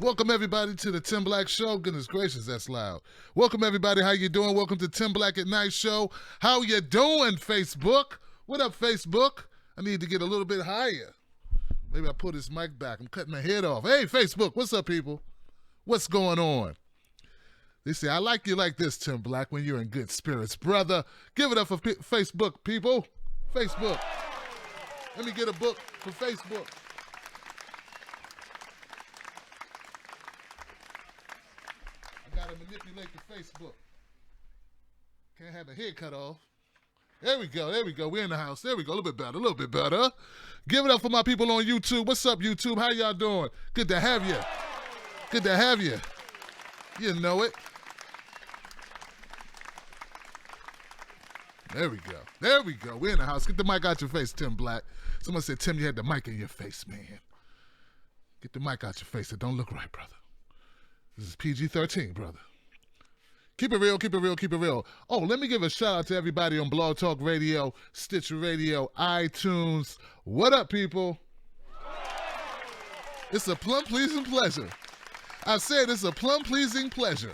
Welcome everybody to the Tim Black Show. Goodness gracious, that's loud. Welcome everybody. How you doing? Welcome to Tim Black at Night Show. How you doing, Facebook? What up, Facebook? I need to get a little bit higher. Maybe I pull this mic back. I'm cutting my head off. Hey, Facebook, what's up, people? What's going on? They say, I like you like this, Tim Black, when you're in good spirits. Brother, give it up for Facebook, people. Facebook. Let me get a book for Facebook. I got to manipulate the Facebook. Can't have a head cut off. There we go. There we go. We're in the house. There we go. A little bit better. A little bit better. Give it up for my people on YouTube. What's up, YouTube? How y'all doing? Good to have you. Good to have you. You know it. There we go. There we go. We're in the house. Get the mic out your face, Tim Black. Someone said, Tim, you had the mic in your face, man. Get the mic out your face. It don't look right, brother. This is PG-13, brother. Keep it real, keep it real, keep it real. Oh, let me give a shout out to everybody on Blog Talk Radio, Stitcher Radio, iTunes. What up, people? It's a plum-pleasing pleasure. I said it's a plum-pleasing pleasure.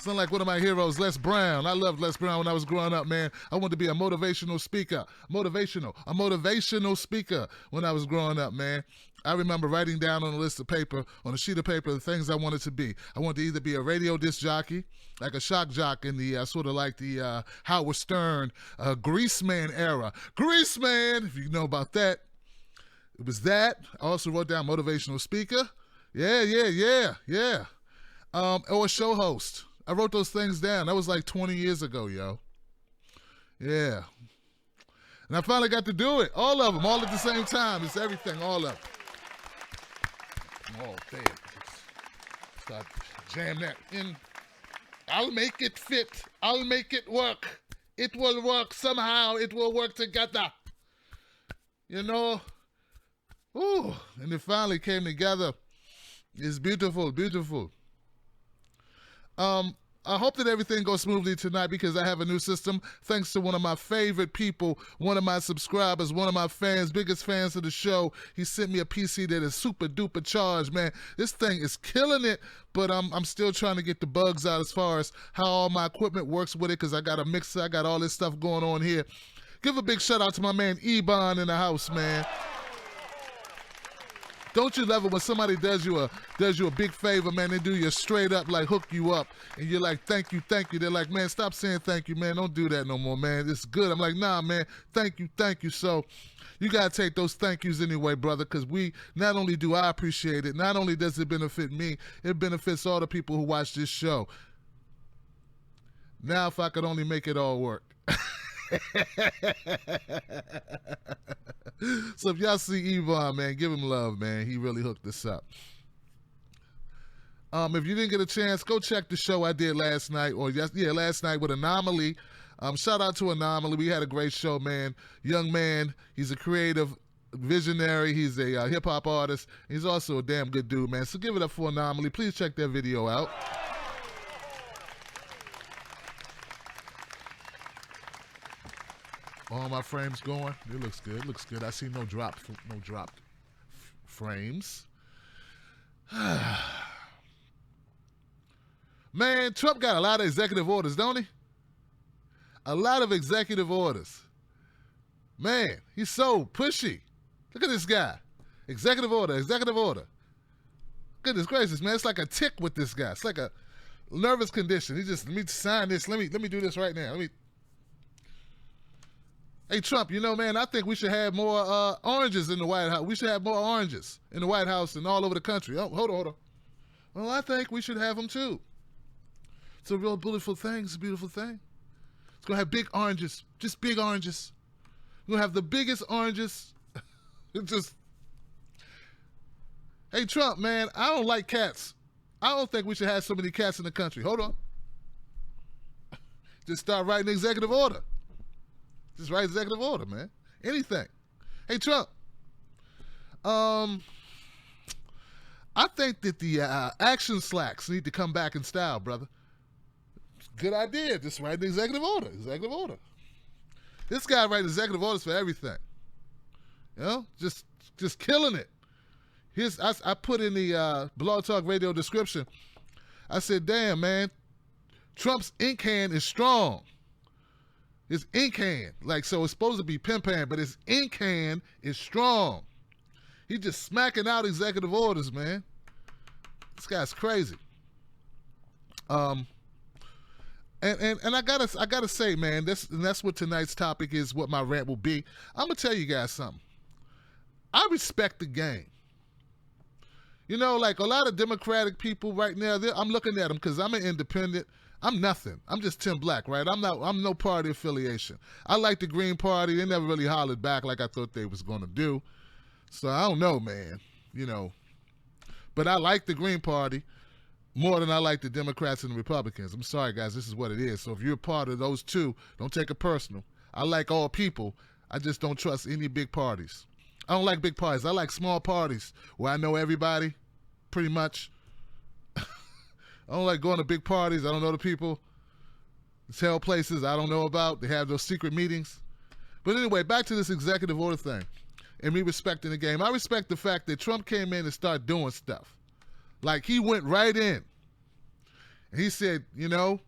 Sound like one of my heroes, Les Brown. I loved Les Brown when I was growing up, man. I wanted to be a motivational speaker. A motivational speaker when I was growing up, man. I remember writing down on a list of paper, on a sheet of paper, the things I wanted to be. I wanted to either be a radio disc jockey, like a shock jock in the sort of like the Howard Stern Greaseman era. Greaseman, if you know about that. It was that. I also wrote down motivational speaker. Yeah. Or a show host. I wrote those things down. That was like 20 years ago, yo. Yeah. And I finally got to do it. All of them, all at the same time. It's everything, all of them. Oh, there. Start jam that in. I'll make it fit. I'll make it work. It will work somehow. It will work together. You know? Ooh. And it finally came together. It's beautiful, beautiful. I hope that everything goes smoothly tonight because I have a new system. Thanks to one of my favorite people, one of my subscribers, one of my fans, biggest fans of the show. He sent me a PC that is super duper charged, man. This thing is killing it, but I'm still trying to get the bugs out as far as how all my equipment works with it because I got a mixer, I got all this stuff going on here. Give a big shout out to my man Ebon in the house, man. Don't you love it when somebody does you a big favor, man? They do you straight up, like hook you up, and you're like, thank you. They're like, man, stop saying thank you, man. Don't do that no more, man. It's good. I'm like, nah, man, thank you. So you got to take those thank yous anyway, brother, because not only do I appreciate it, not only does it benefit me, it benefits all the people who watch this show. Now, if I could only make it all work. So if y'all see Yvonne, man, give him love, man. He really hooked us up. If you didn't get a chance, go check the show I did last night, last night with Anomaly. Shout out to Anomaly. We had a great show, man. Young man, he's a creative visionary. He's a hip-hop artist. He's also a damn good dude, man. So give it up for Anomaly. Please check that video out. All my frames going. It looks good. Looks good. I see no dropped frames. Man, Trump got a lot of executive orders, don't he? A lot of executive orders. Man, he's so pushy. Look at this guy. Executive order. Goodness gracious, man. It's like a tick with this guy. It's like a nervous condition. Let me sign this. Let me do this right now. Hey, Trump, you know, man, I think we should have more oranges in the White House. We should have more oranges in the White House and all over the country. Oh, hold on. Well, I think we should have them, too. It's a real beautiful thing. It's a beautiful thing. It's going to have big oranges, just big oranges. We're going to have the biggest oranges. Hey, Trump, man, I don't like cats. I don't think we should have so many cats in the country. Hold on. Just start writing executive order. Just write executive order, man. Anything. Hey, Trump. I think that the action slacks need to come back in style, brother. Good idea. Just write the executive order. Executive order. This guy writes executive orders for everything. You know? Just killing it. I put in the Blog Talk Radio description, I said, damn, man, Trump's ink hand is strong. His ink hand, like, so it's supposed to be pimp hand, but his ink hand is strong. He's just smacking out executive orders, man. This guy's crazy. And I gotta say, man, that's what tonight's topic is. What my rant will be. I'm gonna tell you guys something. I respect the game. You know, like a lot of Democratic people right now, I'm looking at them because I'm an independent. I'm nothing. I'm just Tim Black, right? I'm no party affiliation. I like the Green Party. They never really hollered back like I thought they was going to do. So I don't know, man. You know, but I like the Green Party more than I like the Democrats and the Republicans. I'm sorry, guys. This is what it is. So if you're a part of those two, don't take it personal. I like all people. I just don't trust any big parties. I don't like big parties. I like small parties where I know everybody, pretty much. I don't like going to big parties. I don't know the people. Tell places I don't know about. They have those secret meetings. But anyway, back to this executive order thing and me respecting the game. I respect the fact that Trump came in and started doing stuff. Like, he went right in. And he said, you know,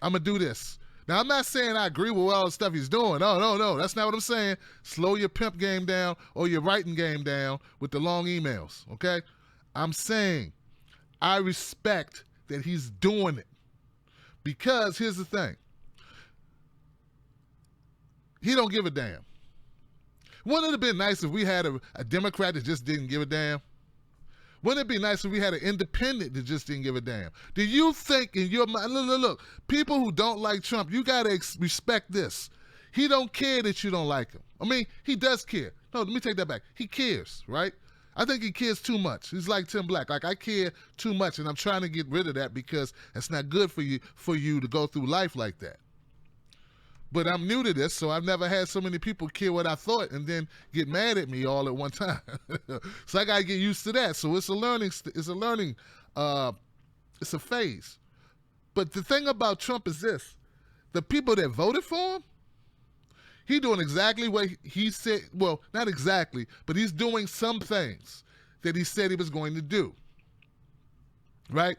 I'm going to do this. Now, I'm not saying I agree with all the stuff he's doing. No. That's not what I'm saying. Slow your pimp game down or your writing game down with the long emails, okay? I'm saying I respect that he's doing it. Because here's the thing. He don't give a damn. Wouldn't it have been nice if we had a Democrat that just didn't give a damn? Wouldn't it be nice if we had an independent that just didn't give a damn? Do you think in your mind, look, people who don't like Trump, you got to respect this. He don't care that you don't like him. I mean, he does care. No, let me take that back. He cares, right? I think he cares too much. He's like Tim Black. Like, I care too much, and I'm trying to get rid of that because it's not good for you to go through life like that. But I'm new to this, so I've never had so many people care what I thought and then get mad at me all at one time. So I got to get used to that. So it's a phase. But the thing about Trump is this. The people that voted for him, he doing exactly what he said. Well, not exactly, but he's doing some things that he said he was going to do. Right?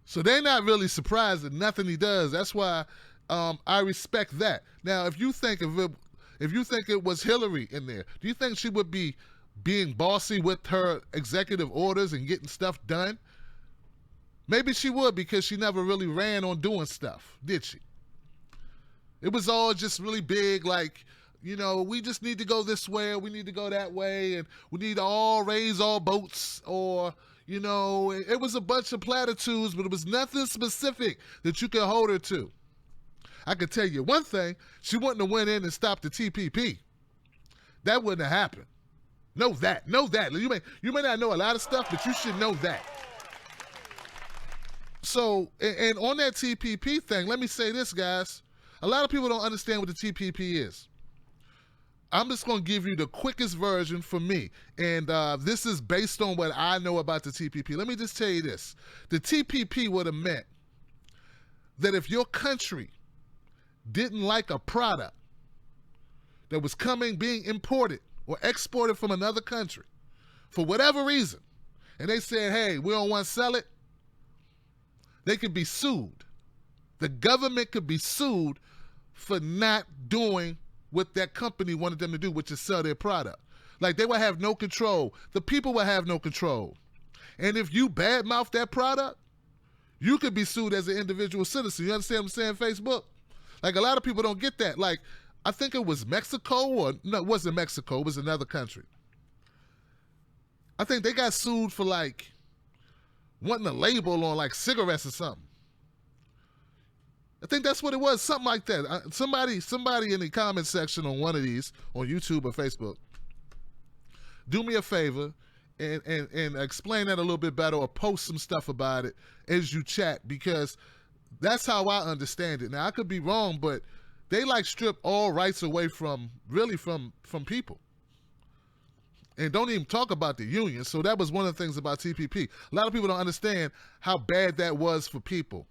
So they're not really surprised at nothing he does. That's why I respect that. Now, if you think it was Hillary in there, do you think she would be being bossy with her executive orders and getting stuff done? Maybe she would, because she never really ran on doing stuff, did she? It was all just really big, like, you know, we just need to go this way, or we need to go that way, and we need to all raise all boats, or, you know, it was a bunch of platitudes, but it was nothing specific that you could hold her to. I could tell you one thing, she wouldn't have went in and stopped the TPP. That wouldn't have happened. Know that. You may not know a lot of stuff, but you should know that. So, and on that TPP thing, let me say this, guys. A lot of people don't understand what the TPP is. I'm just going to give you the quickest version for me. And this is based on what I know about the TPP. Let me just tell you this. The TPP would have meant that if your country didn't like a product that was being imported or exported from another country for whatever reason, and they said, hey, we don't want to sell it, they could be sued. The government could be sued for not doing what that company wanted them to do, which is sell their product. Like, they would have no control. The people would have no control. And if you badmouth that product, you could be sued as an individual citizen. You understand what I'm saying, Facebook? Like, a lot of people don't get that. Like, I think it was Mexico, or no, it wasn't Mexico. It was another country. I think they got sued for, like, wanting a label on, like, cigarettes or something. I think that's what it was, something like that. Somebody in the comment section on one of these, on YouTube or Facebook, do me a favor and explain that a little bit better, or post some stuff about it as you chat, because that's how I understand it. Now, I could be wrong, but they like strip all rights away from people. And don't even talk about the union. So that was one of the things about TPP. A lot of people don't understand how bad that was for people.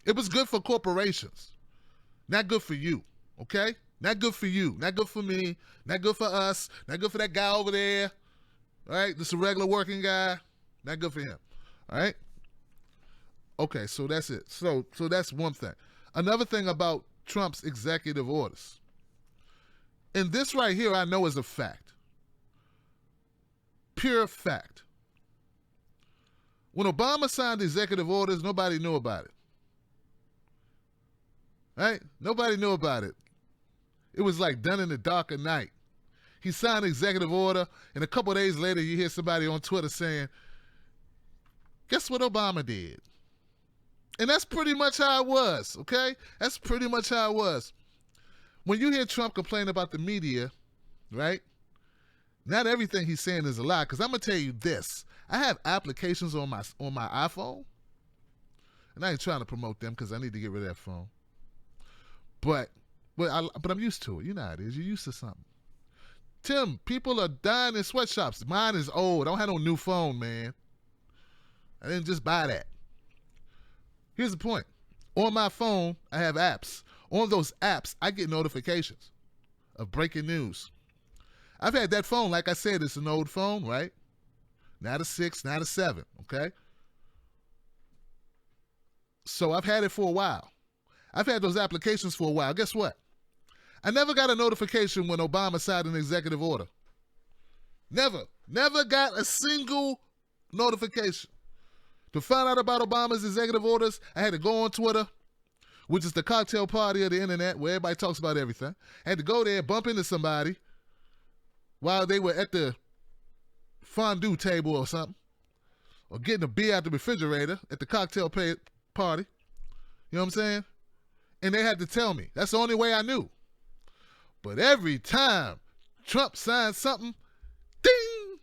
It was good for corporations. Not good for you, okay? Not good for you. Not good for me. Not good for us. Not good for that guy over there. All right, this is a regular working guy. Not good for him. All right. Okay, so that's it. So that's one thing. Another thing about Trump's executive orders. And this right here I know is a fact. Pure fact. When Obama signed executive orders, nobody knew about it. Right? Nobody knew about it. It was like done in the dark of night. He signed an executive order, and a couple of days later you hear somebody on Twitter saying, guess what Obama did? And that's pretty much how it was, okay? That's pretty much how it was. When you hear Trump complain about the media, right? Not everything he's saying is a lie, because I'm going to tell you this. I have applications on my iPhone, and I ain't trying to promote them because I need to get rid of that phone. But I'm used to it. You know how it is. You're used to something. Tim, people are dying in sweatshops. Mine is old. I don't have no new phone, man. I didn't just buy that. Here's the point. On my phone, I have apps. On those apps, I get notifications of breaking news. I've had that phone, like I said, it's an old phone, right? Not a 6, not a 7, okay? So I've had it for a while. I've had those applications for a while. Guess what? I never got a notification when Obama signed an executive order. Never. Never got a single notification. To find out about Obama's executive orders, I had to go on Twitter, which is the cocktail party of the internet where everybody talks about everything. I had to go there, bump into somebody while they were at the fondue table or something, or getting a beer out the refrigerator at the cocktail party. You know what I'm saying? And they had to tell me. That's the only way I knew. But every time Trump signs something, ding,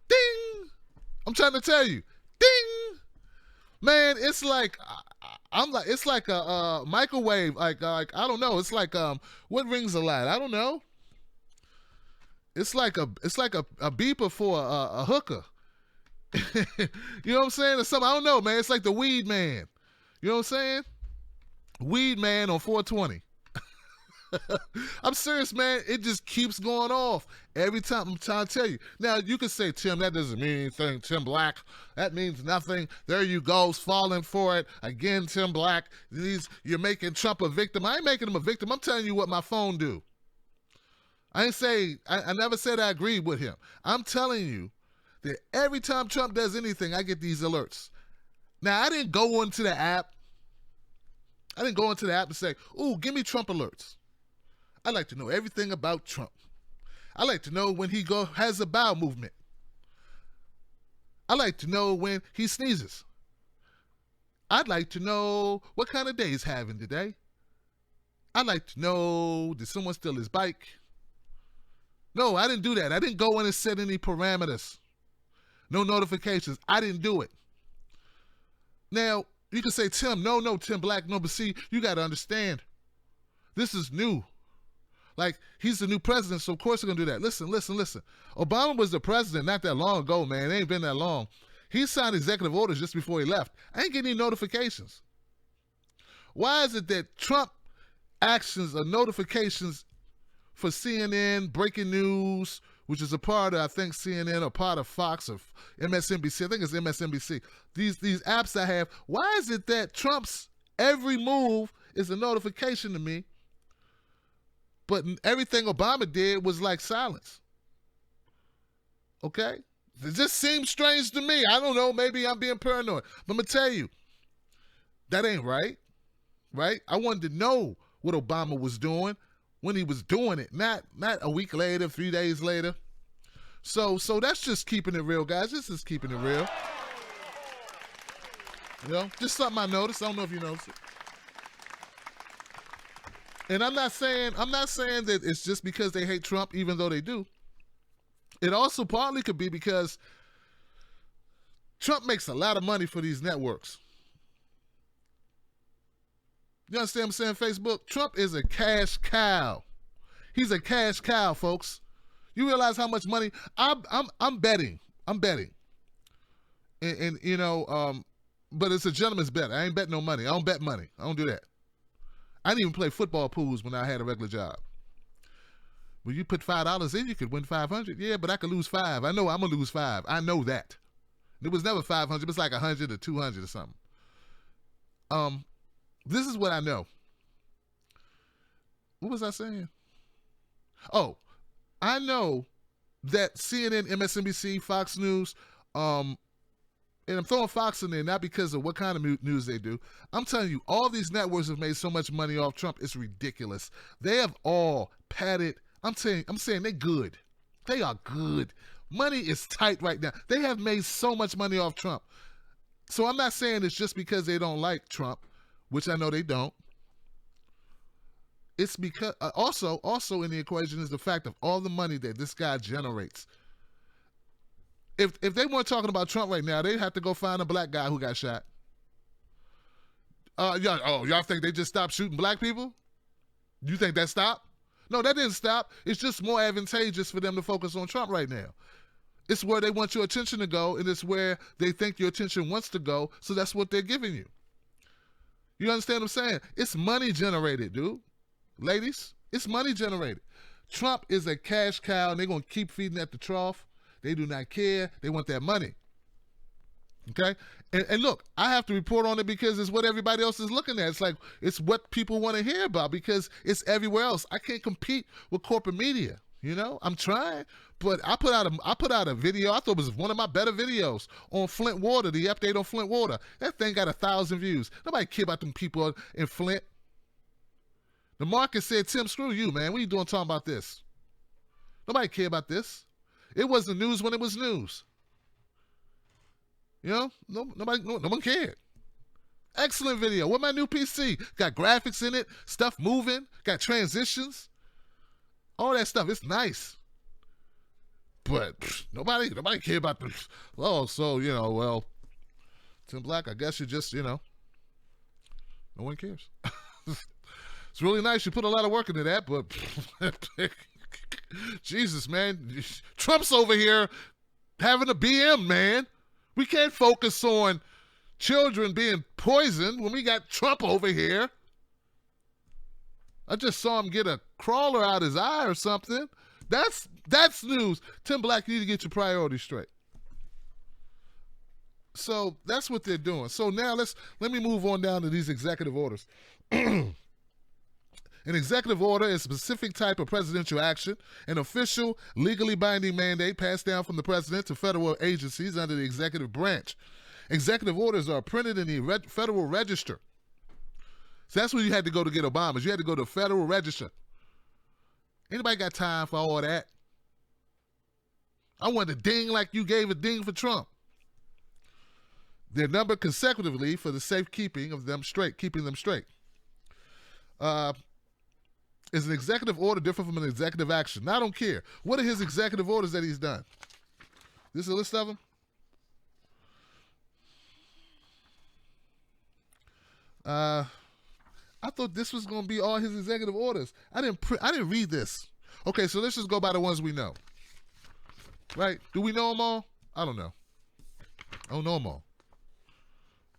ding. I'm trying to tell you, ding, man. It's like it's like a microwave. Like I don't know. It's like what rings a light? I don't know. It's like a beeper for a hooker. You know what I'm saying? Or something. I don't know, man. It's like the weed man. You know what I'm saying? Weed man on 420. I'm serious, man. It just keeps going off every time. I'm trying to tell you. Now, you can say, Tim, that doesn't mean anything. Tim Black, that means nothing. There you go, falling for it. Again, Tim Black, you're making Trump a victim. I ain't making him a victim. I'm telling you what my phone do. I never said I agreed with him. I'm telling you that every time Trump does anything, I get these alerts. Now, I didn't go into the app. And say, ooh, give me Trump alerts. I like to know everything about Trump. I like to know when he has a bowel movement. I like to know when he sneezes. I'd like to know what kind of day he's having today. I'd like to know, did someone steal his bike? No, I didn't do that. I didn't go in and set any parameters. No notifications. I didn't do it. Now, you can say, Tim, no, Tim Black, no, but see, you got to understand. This is new. Like, he's the new president, so of course we're going to do that. Listen. Obama was the president not that long ago, man. It ain't been that long. He signed executive orders just before he left. I ain't getting any notifications. Why is it that Trump actions or notifications for CNN, breaking news, which is a part of, I think, CNN or part of Fox or MSNBC. I think it's MSNBC. These apps I have, why is it that Trump's every move is a notification to me, but everything Obama did was like silence? Okay? It just seems strange to me. I don't know. Maybe I'm being paranoid. But I'm going to tell you, that ain't right. Right? I wanted to know what Obama was doing when he was doing it, not a week later, 3 days later. So that's just keeping it real, guys. This is keeping it real. You know, just something I noticed. I don't know if you noticed it. And I'm not saying that it's just because they hate Trump, even though they do. It also partly could be because Trump makes a lot of money for these networks. You understand what I'm saying, Facebook? Trump is a cash cow. He's a cash cow, folks. You realize how much money I'm betting. And you know, but it's a gentleman's bet. I ain't betting no money. I don't bet money. I don't do that. I didn't even play football pools when I had a regular job. When you put $5 in, you could win 500. Yeah, but I could lose 5. I know I'm gonna lose 5. I know that. It was never 500. It's like 100 or 200 or something. This is what I know. What was I saying? Oh, I know that CNN, MSNBC, Fox News, and I'm throwing Fox in there not because of what kind of news they do. I'm telling you, all these networks have made so much money off Trump. It's ridiculous. They have all padded. I'm saying they're good. They are good. Money is tight right now. They have made so much money off Trump. So I'm not saying it's just because they don't like Trump, which I know they don't. It's because also in the equation is the fact of all the money that this guy generates. If they weren't talking about Trump right now, they'd have to go find a black guy who got shot. Y'all think they just stopped shooting black people? You think that stopped? No, that didn't stop. It's just more advantageous for them to focus on Trump right now. It's where they want your attention to go, and it's where they think your attention wants to go, so that's what they're giving you. You understand what I'm saying? It's money generated, dude. Ladies, it's money generated. Trump is a cash cow, and they're going to keep feeding at the trough. They do not care. They want that money. Okay? And look, I have to report on it because it's what everybody else is looking at. It's like, it's what people want to hear about because it's everywhere else. I can't compete with corporate media. You know, I'm trying, but I put out a video. I thought it was one of my better videos on Flint water, the update on Flint water. That thing got 1,000 views. Nobody care about them people in Flint. The market said, Tim, screw you, man. What are you doing talking about this? Nobody care about this. It wasn't news when it was news. You know, no one cared. Excellent video. With my new PC. Got graphics in it, stuff moving, got transitions. All that stuff. It's nice. But nobody care about the, so, well, Tim Black, I guess you just, no one cares. It's really nice. You put a lot of work into that, but Jesus, man. Trump's over here having a BM, man. We can't focus on children being poisoned when we got Trump over here. I just saw him get a crawler out his eye or something. That's news. Tim Black, you need to get your priorities straight. So that's what they're doing. So now let me move on down to these executive orders. An executive order is a specific type of presidential action, an official, legally binding mandate passed down from the president to federal agencies under the executive branch. Executive orders are printed in the Federal Register. So that's where you had to go to get Obama's. You had to go to the Federal Register. Anybody got time for all that? I want a ding like you gave a ding for Trump. They're numbered consecutively for the safekeeping of them straight, keeping them straight. Is an executive order different from an executive action? Now, I don't care. What are his executive orders that he's done? This is a list of them. I thought this was going to be all his executive orders. I didn't read this. Okay, so let's just go by the ones we know. Right? Do we know them all? I don't know. I don't know them all.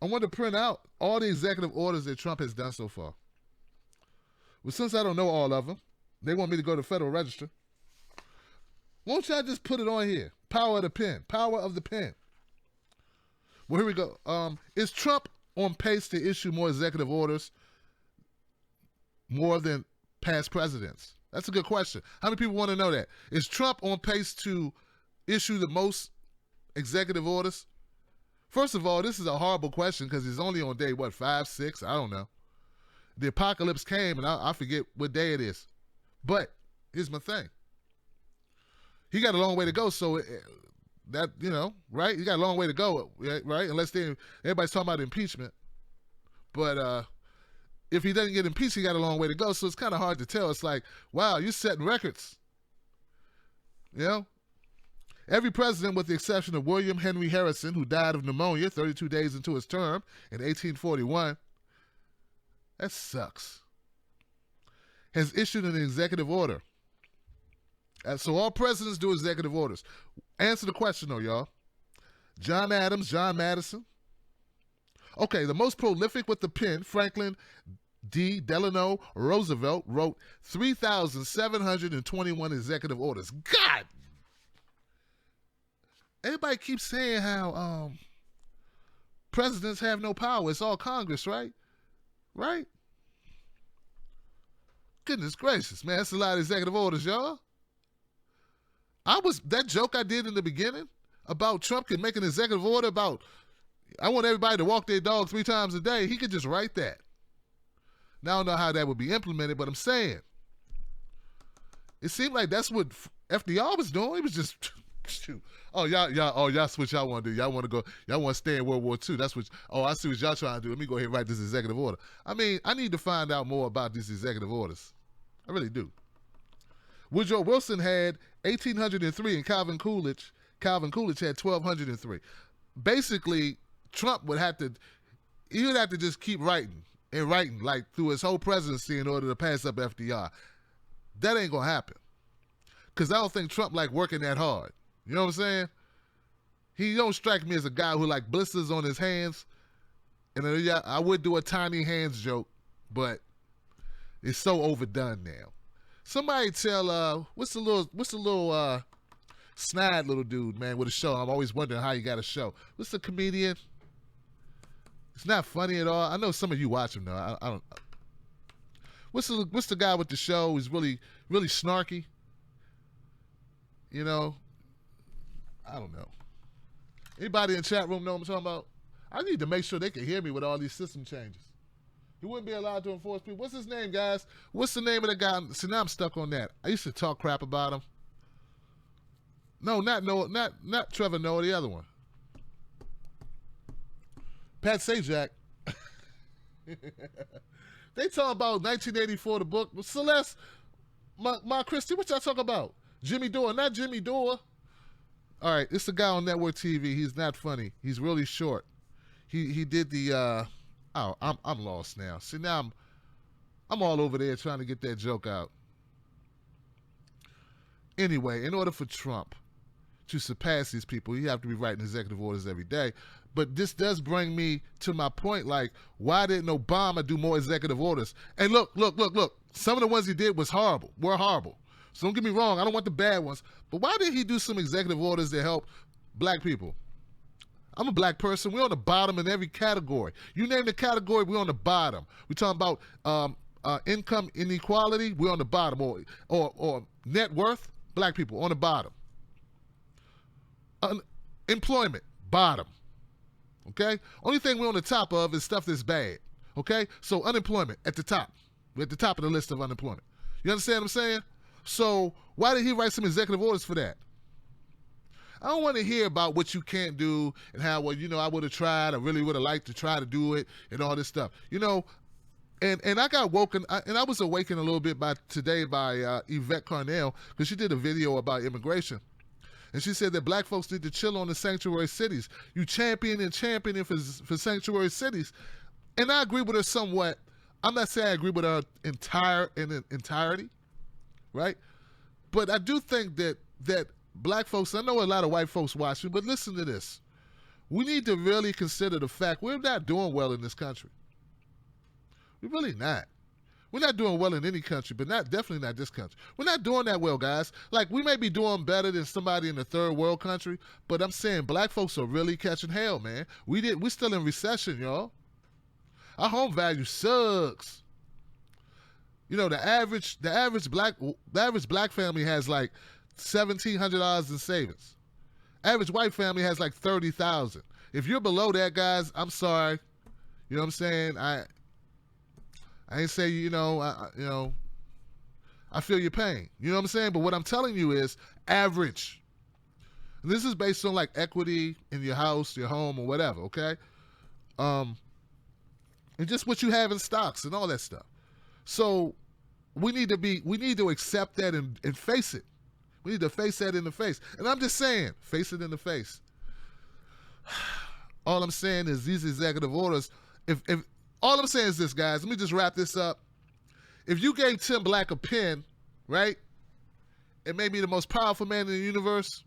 I want to print out all the executive orders that Trump has done so far. Well, since I don't know all of them, they want me to go to the Federal Register. Won't y'all just put it on here? Power of the pen. Power of the pen. Well, here we go. Is Trump on pace to issue more executive orders more than past presidents? That's a good question. How many people want to know that? Is Trump on pace to issue the most executive orders? First of all, this is a horrible question because he's only on day, 5, 6? I don't know. The apocalypse came, and I forget what day it is. But here's my thing. He got a long way to go, so that, right? He got a long way to go, right? Unless everybody's talking about impeachment. But if he doesn't get impeached, he got a long way to go, so it's kind of hard to tell. It's like, wow, you're setting records. Every president, with the exception of William Henry Harrison, who died of pneumonia 32 days into his term in 1841, that sucks, has issued an executive order. So all presidents do executive orders. Answer the question, though, y'all. John Adams, John Madison. Okay, the most prolific with the pen, Franklin D. Delano Roosevelt wrote 3,721 executive orders. God! Everybody keeps saying how presidents have no power. It's all Congress, right? Right? Goodness gracious, man. That's a lot of executive orders, y'all. That joke I did in the beginning about Trump could make an executive order about, I want everybody to walk their dog 3 times a day. He could just write that. Now, I don't know how that would be implemented, but I'm saying, it seemed like that's what FDR was doing. He was just, shoot. Y'all switch y'all want to do. Y'all want to stay in World War II. That's what, I see what y'all trying to do. Let me go ahead and write this executive order. I mean, I need to find out more about these executive orders. I really do. Woodrow Wilson had 1,803 and Calvin Coolidge had 1,203. Basically, Trump would have to just keep writing like through his whole presidency in order to pass up FDR. That ain't gonna happen. Because I don't think Trump like working that hard. You know what I'm saying? He don't strike me as a guy who like blisters on his hands. And I would do a tiny hands joke, but it's so overdone now. Somebody tell what's the little snide little dude, man, with a show. I'm always wondering how he got a show. What's the comedian? It's not funny at all. I know some of you watch him though. I don't. What's the guy with the show? He's really really snarky. You know, I don't know. Anybody in the chat room know what I'm talking about? I need to make sure they can hear me with all these system changes. He wouldn't be allowed to enforce people. What's his name, guys? What's the name of the guy? See, now I'm stuck on that. I used to talk crap about him. No, not Trevor Noah, the other one. Pat Sajak. They talk about 1984, the book. Celeste, my Christie, what y'all talk about? Jimmy Dore, not Jimmy Dore. All right, it's the guy on network TV. He's not funny. He's really short. He did the I'm lost now. See, now I'm all over there trying to get that joke out. Anyway, in order for Trump to surpass these people, you have to be writing executive orders every day. But this does bring me to my point, like, why didn't Obama do more executive orders? And look. Some of the ones he did were horrible. So don't get me wrong, I don't want the bad ones. But why didn't he do some executive orders that help black people? I'm a black person. We're on the bottom in every category. You name the category, we're on the bottom. We're talking about income inequality, we're on the bottom. Or net worth, black people on the bottom. Employment, bottom. Okay? Only thing we're on the top of is stuff that's bad. Okay? So unemployment, at the top. We're at the top of the list of unemployment. You understand what I'm saying? So why did he write some executive orders for that? I don't want to hear about what you can't do and how, well, I would have tried. I really would have liked to try to do it and all this stuff. And I got woken, and I was awakened a little bit today by Yvette Carnell, because she did a video about immigration. And she said that black folks need to chill on the sanctuary cities. You championing for sanctuary cities. And I agree with her somewhat. I'm not saying I agree with her entirety, right? But I do think that black folks, I know a lot of white folks watch me, but listen to this. We need to really consider the fact we're not doing well in this country. We're really not. We're not doing well in any country, but definitely not this country. We're not doing that well, guys. Like, we may be doing better than somebody in a third world country, but I'm saying black folks are really catching hell, man. We're still in recession, y'all. Our home value sucks. The average black family has like $1,700 in savings. Average white family has like $30,000. If you're below that, guys, I'm sorry. You know what I'm saying? I ain't say I feel your pain. You know what I'm saying? But what I'm telling you is average. And this is based on like equity in your house, your home, or whatever. Okay. And just what you have in stocks and all that stuff. So we need to accept that and face it. We need to face that in the face. And I'm just saying, face it in the face. All I'm saying is these executive orders, if all I'm saying is this, guys, let me just wrap this up. If you gave Tim Black a pen, right, and made me the most powerful man in the universe,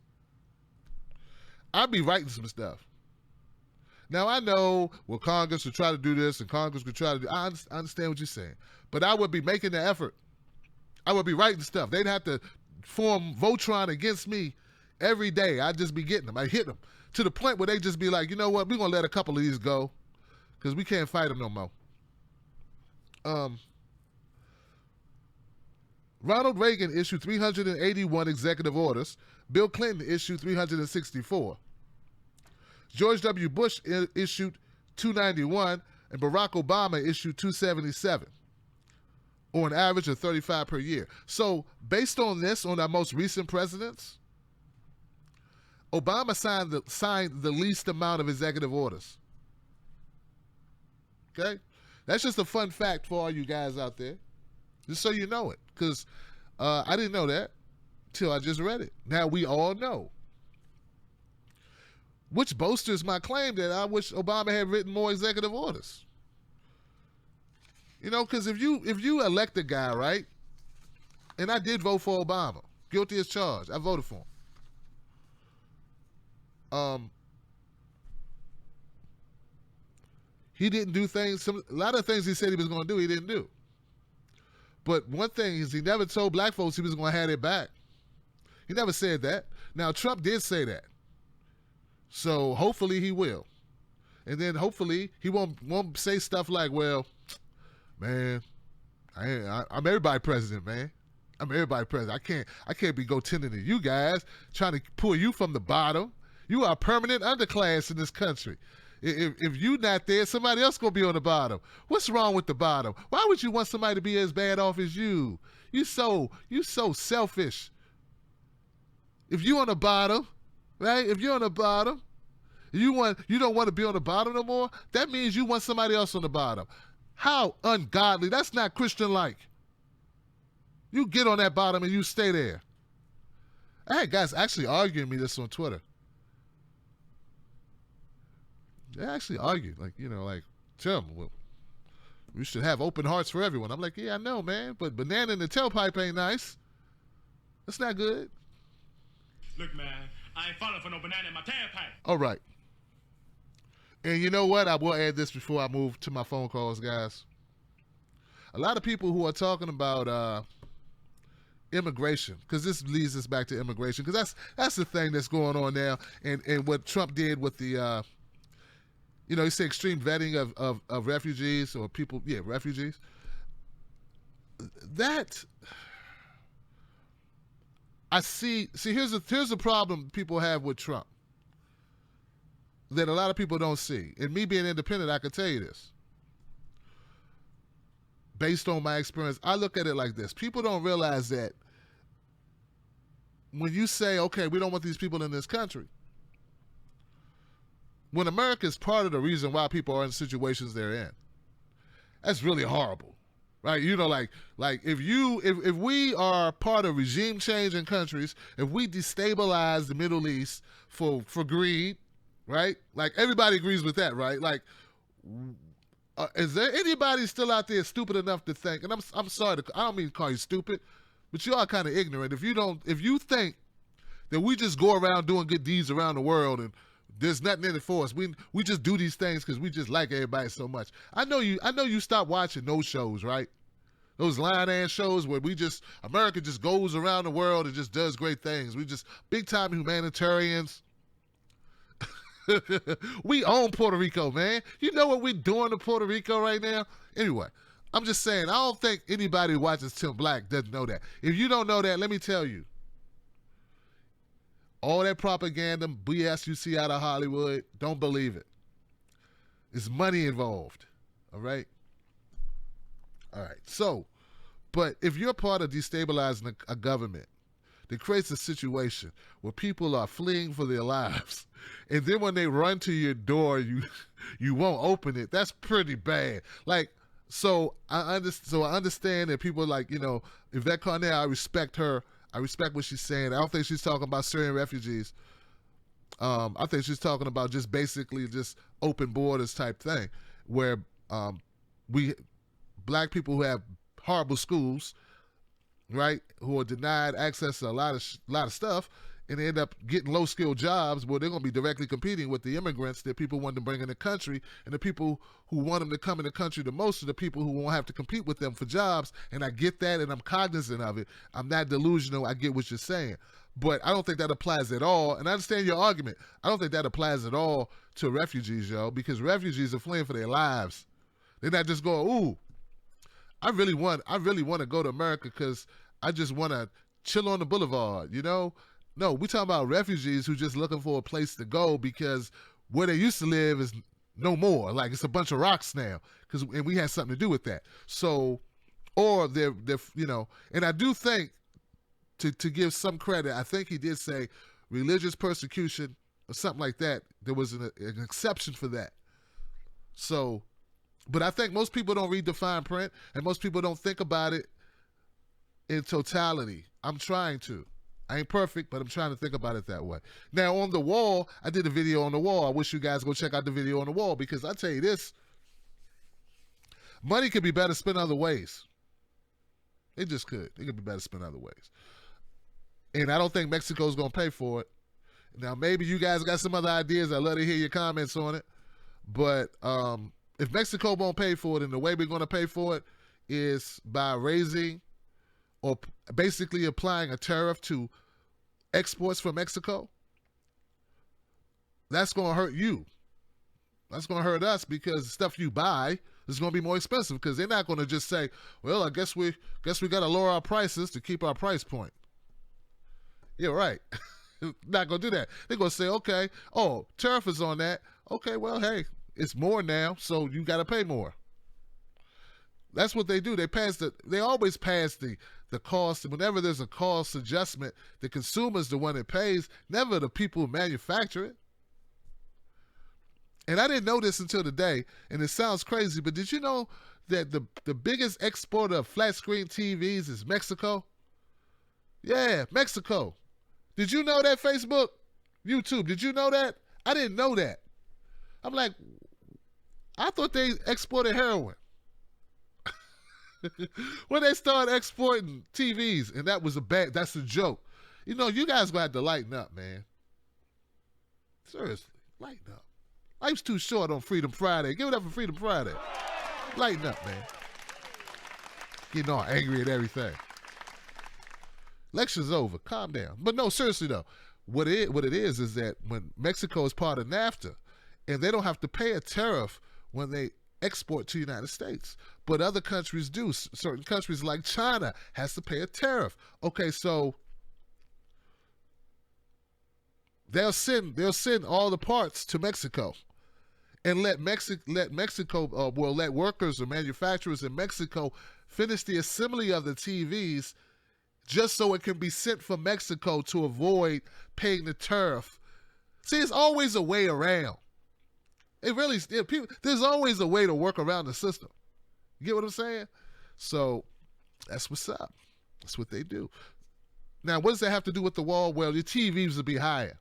I'd be writing some stuff. Now, I know, well, Congress would try to do this and Congress would try to do, I understand what you're saying. But I would be making the effort. I would be writing stuff. They'd have to form Voltron against me every day. I'd just be getting them. I'd hit them to the point where they just be like, you know what, we're going to let a couple of these go because we can't fight them no more. Ronald Reagan issued 381 executive orders. Bill Clinton issued 364. George W. Bush issued 291, and Barack Obama issued 277, or an average of 35 per year. So based on this, on our most recent presidents, Obama signed the least amount of executive orders. Okay? That's just a fun fact for all you guys out there, just so you know it, because I didn't know that till I just read it. Now we all know. Which bolsters my claim that I wish Obama had written more executive orders. You know, because if you elect a guy, right, and I did vote for Obama, guilty as charged, I voted for him. He didn't do things, a lot of things he said he was going to do, he didn't do. But one thing is he never told black folks he was going to have it back. He never said that. Now, Trump did say that. So hopefully he will. And then hopefully he won't say stuff like, well, man, I'm everybody president, man. I'm everybody president. I can't be tending to you guys, trying to pull you from the bottom. You are a permanent underclass in this country. If you not there, somebody else gonna be on the bottom. What's wrong with the bottom? Why would you want somebody to be as bad off as you? You so selfish. If you on the bottom, right? If you're on the bottom, you don't want to be on the bottom no more. That means you want somebody else on the bottom. How ungodly! That's not Christian-like. You get on that bottom and you stay there. I had guys actually arguing me this on Twitter. They actually argued, like, Tim, well, we should have open hearts for everyone. I'm like, yeah, I know, man, but banana in the tailpipe ain't nice. That's not good. Look, man, I ain't falling for no banana in my tailpipe. All right. And you know what? I will add this before I move to my phone calls, guys. A lot of people who are talking about immigration, because this leads us back to immigration, because that's the thing that's going on now, and what Trump did with the, he said extreme vetting of refugees or people, refugees. That I see. Here's the problem people have with Trump that a lot of people don't see. And me being independent, I can tell you this. Based on my experience, I look at it like this. People don't realize that when you say, okay, we don't want these people in this country, when America is part of the reason why people are in situations they're in, that's really horrible, right? Like if we are part of regime change in countries, if we destabilize the Middle East for greed, right? Like everybody agrees with that, right? Like, is there anybody still out there stupid enough to think? And I'm sorry, I don't mean to call you stupid, but you are kind of ignorant. If you think that we just go around doing good deeds around the world and there's nothing in it for us, we just do these things because we just like everybody so much. I know you stopped watching those shows, right? Those lion-ass shows where America just goes around the world and just does great things. We just big-time humanitarians. We own Puerto Rico, man. You know what we're doing to Puerto Rico right now? Anyway, I'm just saying, I don't think anybody who watches Tim Black doesn't know that. If you don't know that, let me tell you. All that propaganda, BS you see out of Hollywood, don't believe it. There's money involved, all right? All right, so, but if you're part of destabilizing a government that creates a situation where people are fleeing for their lives, and then when they run to your door, you won't open it, that's pretty bad. Like, so I understand that people like, Yvette Carnell, I respect her. I respect what she's saying. I don't think she's talking about Syrian refugees. I think she's talking about just basically just open borders type thing, where black people who have horrible schools, right, who are denied access to a lot of stuff, and they end up getting low-skilled jobs, well, they're going to be directly competing with the immigrants that people want to bring in the country, and the people who want them to come in the country the most are the people who won't have to compete with them for jobs, and I get that, and I'm cognizant of it. I'm not delusional. I get what you're saying. But I don't think that applies at all, and I understand your argument. I don't think that applies at all to refugees, yo, because refugees are fleeing for their lives. They're not just going, ooh, I really want to go to America because I just want to chill on the boulevard, you know? No, we're talking about refugees who just looking for a place to go because where they used to live is no more. Like, it's a bunch of rocks now, and we had something to do with that. So, or they're you know, and I do think, to give some credit, I think he did say religious persecution or something like that. There was an exception for that. So, but I think most people don't read the fine print, and most people don't think about it in totality. I'm trying to. I ain't perfect, but I'm trying to think about it that way. Now, on the wall, I did a video on the wall. I wish you guys go check out the video on the wall, because I tell you this, money could be better spent other ways. It just could. It could be better spent other ways. And I don't think Mexico's going to pay for it. Now, maybe you guys got some other ideas. I'd love to hear your comments on it. But if Mexico won't pay for it, and the way we're going to pay for it is by raising or basically applying a tariff to exports from Mexico, that's going to hurt you. That's going to hurt us, because the stuff you buy is going to be more expensive, because they're not going to just say, well, I guess we got to lower our prices to keep our price point. Yeah, right. Not going to do that. They're going to say, okay, oh, tariff is on that. Okay, well, hey, it's more now, so you got to pay more. That's what they do. They always pass the cost. Whenever there's a cost adjustment, the consumer's the one that pays, never the people who manufacture it. And I didn't know this until today, and it sounds crazy, but did you know that the biggest exporter of flat screen TVs is Mexico? Yeah, Mexico. Did you know that, Facebook? YouTube, did you know that? I didn't know that. I'm like, I thought they exported heroin. When they started exporting TVs, and that's a joke. You know, you guys gonna have to lighten up, man. Seriously, lighten up. Life's too short on Freedom Friday. Give it up for Freedom Friday. Lighten up, man. Getting all angry at everything. Lecture's over. Calm down. But no, seriously though, what it is that when Mexico is part of NAFTA, and they don't have to pay a tariff when they export to the United States, but other countries do. Certain countries like China has to pay a tariff. Okay, so they'll send all the parts to Mexico, and let workers or manufacturers in Mexico finish the assembly of the TVs, just so it can be sent from Mexico to avoid paying the tariff. See, it's always a way around. There's always a way to work around the system. You get what I'm saying? So that's what's up. That's what they do. Now, what does that have to do with the wall? Well, your TVs will be higher.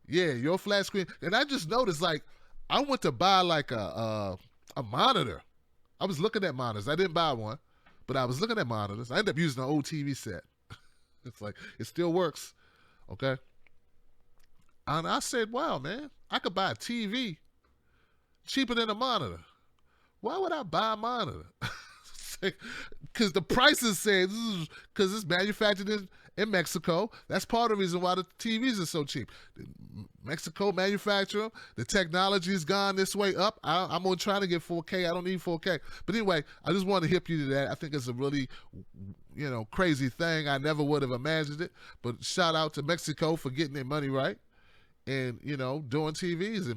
Yeah, your flat screen. And I just noticed, like, I went to buy like a monitor. I was looking at monitors. I didn't buy one, but I was looking at monitors. I ended up using an old TV set. It's like, it still works. Okay. And I said, wow, man, I could buy a TV cheaper than a monitor. Why would I buy a monitor? Because the prices say, because it's manufactured in Mexico. That's part of the reason why the TVs are so cheap. Mexico manufacture them. The technology has gone this way up. I'm going to try to get 4K. I don't need 4K. But anyway, I just wanted to hip you to that. I think it's a really, crazy thing. I never would have imagined it. But shout out to Mexico for getting their money right. And, doing TVs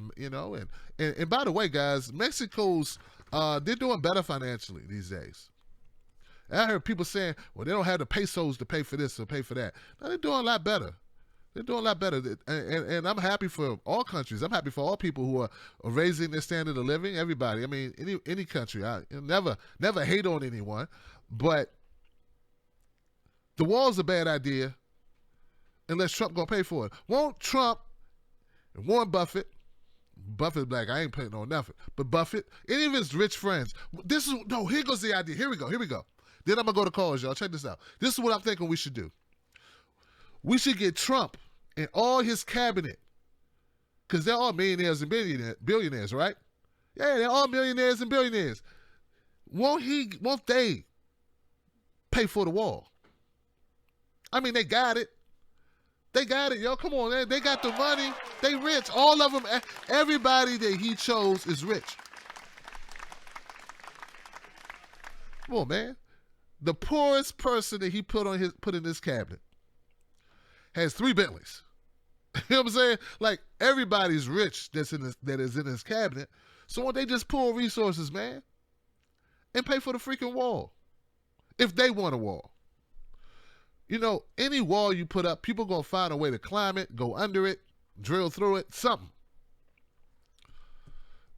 and by the way, guys, Mexico's, they're doing better financially these days. And I heard people saying, well, they don't have the pesos to pay for this or pay for that. No, they're doing a lot better. They're doing a lot better. And I'm happy for all countries. I'm happy for all people who are raising their standard of living. Everybody. I mean, any country. I never hate on anyone. But the wall's a bad idea unless Trump going to pay for it. Won't Trump and Warren Buffett black, I ain't paying on nothing. But Buffett, any of his rich friends, here goes the idea. Here we go. Then I'm going to go to calls, y'all. Check this out. This is what I'm thinking we should do. We should get Trump and all his cabinet, because they're all millionaires and billionaires, right? Yeah, they're all millionaires and billionaires. Won't they pay for the wall? I mean, they got it. They got it, yo. Come on, they got the money. They rich. All of them, everybody that he chose is rich. Come on, man. The poorest person that he put in his cabinet has 3 Bentleys. You know what I'm saying? Like, everybody's rich that is in his cabinet. So won't they just pull resources, man, and pay for the freaking wall? If they want a wall. You know, any wall you put up, people going to find a way to climb it, go under it, drill through it, something.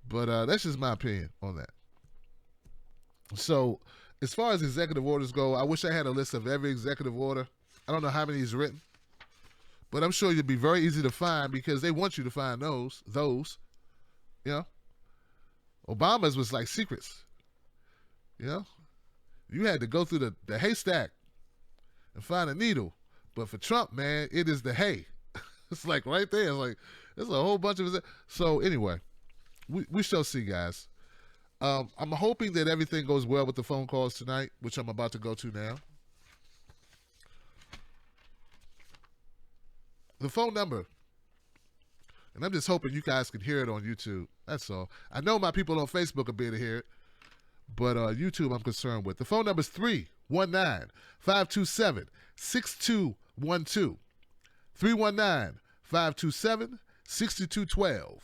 But that's just my opinion on that. So, as far as executive orders go, I wish I had a list of every executive order. I don't know how many he's written, but I'm sure you'd be very easy to find because they want you to find those. You know, Obama's was like secrets. You know, you had to go through the haystack and find a needle. But for Trump, man, it is the hay. It's like right there. It's like there's a whole bunch of. So anyway, we shall see, guys. I'm hoping that everything goes well with the phone calls tonight, which I'm about to go to now. The phone number, and I'm just hoping you guys can hear it on YouTube. That's all. I know my people on Facebook will be able to hear it, but YouTube I'm concerned with. The phone number is 319-527-6212. 319-527-6212.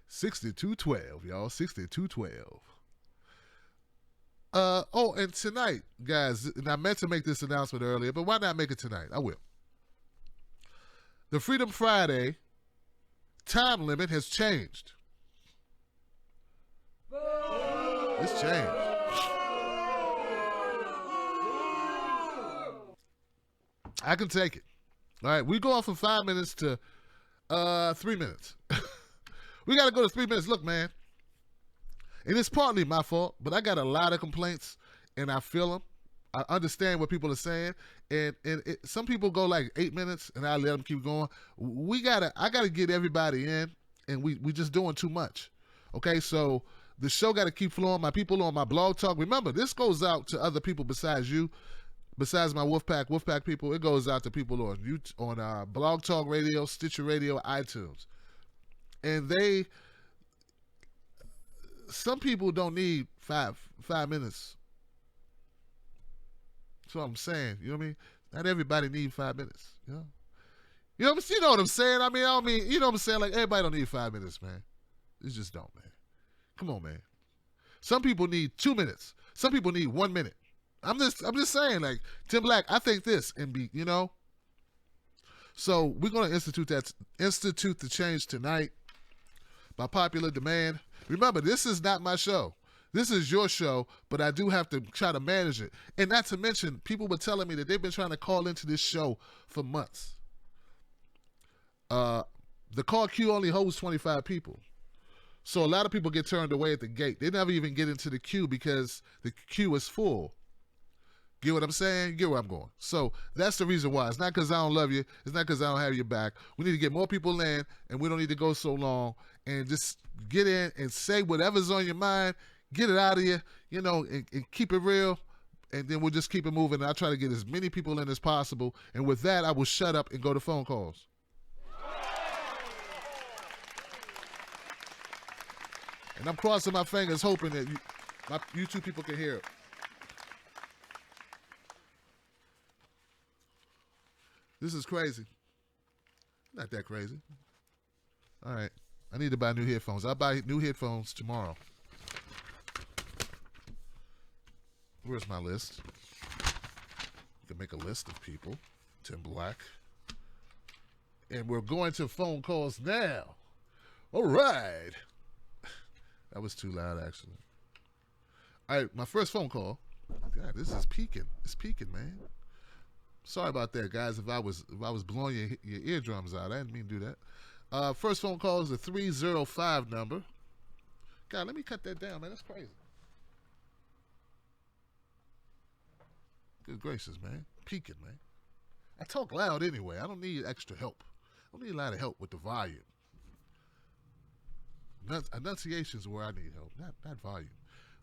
6212, y'all. 6212. And tonight, guys, and I meant to make this announcement earlier, but why not make it tonight? I will. The Freedom Friday time limit has changed. It's changed. I can take it. All right, we go off from 5 minutes to 3 minutes. We got to go to 3 minutes. Look, man, and it's partly my fault, but I got a lot of complaints, and I feel them. I understand what people are saying, and some people go like 8 minutes, and I let them keep going. I gotta get everybody in, and we just doing too much. Okay, so the show got to keep flowing. My people on my blog talk. Remember, this goes out to other people besides you, besides my Wolfpack people. It goes out to people on YouTube, on Blog Talk Radio, Stitcher Radio, iTunes, and some people don't need five minutes. That's what I'm saying. You know what I mean? Not everybody needs 5 minutes. You know? You know what I'm saying? I don't mean, you know what I'm saying? Like, everybody don't need 5 minutes, man. You just don't, man. Come on, man. Some people need 2 minutes. Some people need 1 minute. I'm just saying, like, Tim Black, I think this, and be, you know. So we're gonna institute the change tonight by popular demand. Remember, this is not my show. This is your show, but I do have to try to manage it. And not to mention, people were telling me that they've been trying to call into this show for months. The call queue only holds 25 people. So a lot of people get turned away at the gate. They never even get into the queue because the queue is full. Get what I'm saying? Get where I'm going. So that's the reason why. It's not because I don't love you. It's not because I don't have your back. We need to get more people in, and we don't need to go so long. And just get in and say whatever's on your mind. Get it out of you, you know, and keep it real. And then we'll just keep it moving. And I'll try to get as many people in as possible. And with that, I will shut up and go to phone calls. And I'm crossing my fingers hoping that you two people can hear it. This is crazy. Not that crazy. All right. I need to buy new headphones. I'll buy new headphones tomorrow. Where's my list? You can make a list of people. Tim Black. And we're going to phone calls now. All right. That was too loud, actually. All right, my first phone call. God, this is peaking. It's peaking, man. Sorry about that, guys. If I was blowing your eardrums out, I didn't mean to do that. First phone call is the 305 number. God, let me cut that down, man. That's crazy. Good gracious, man. Peaking, man. I talk loud anyway. I don't need extra help. I don't need a lot of help with the volume. Enunciation is where I need help, not volume.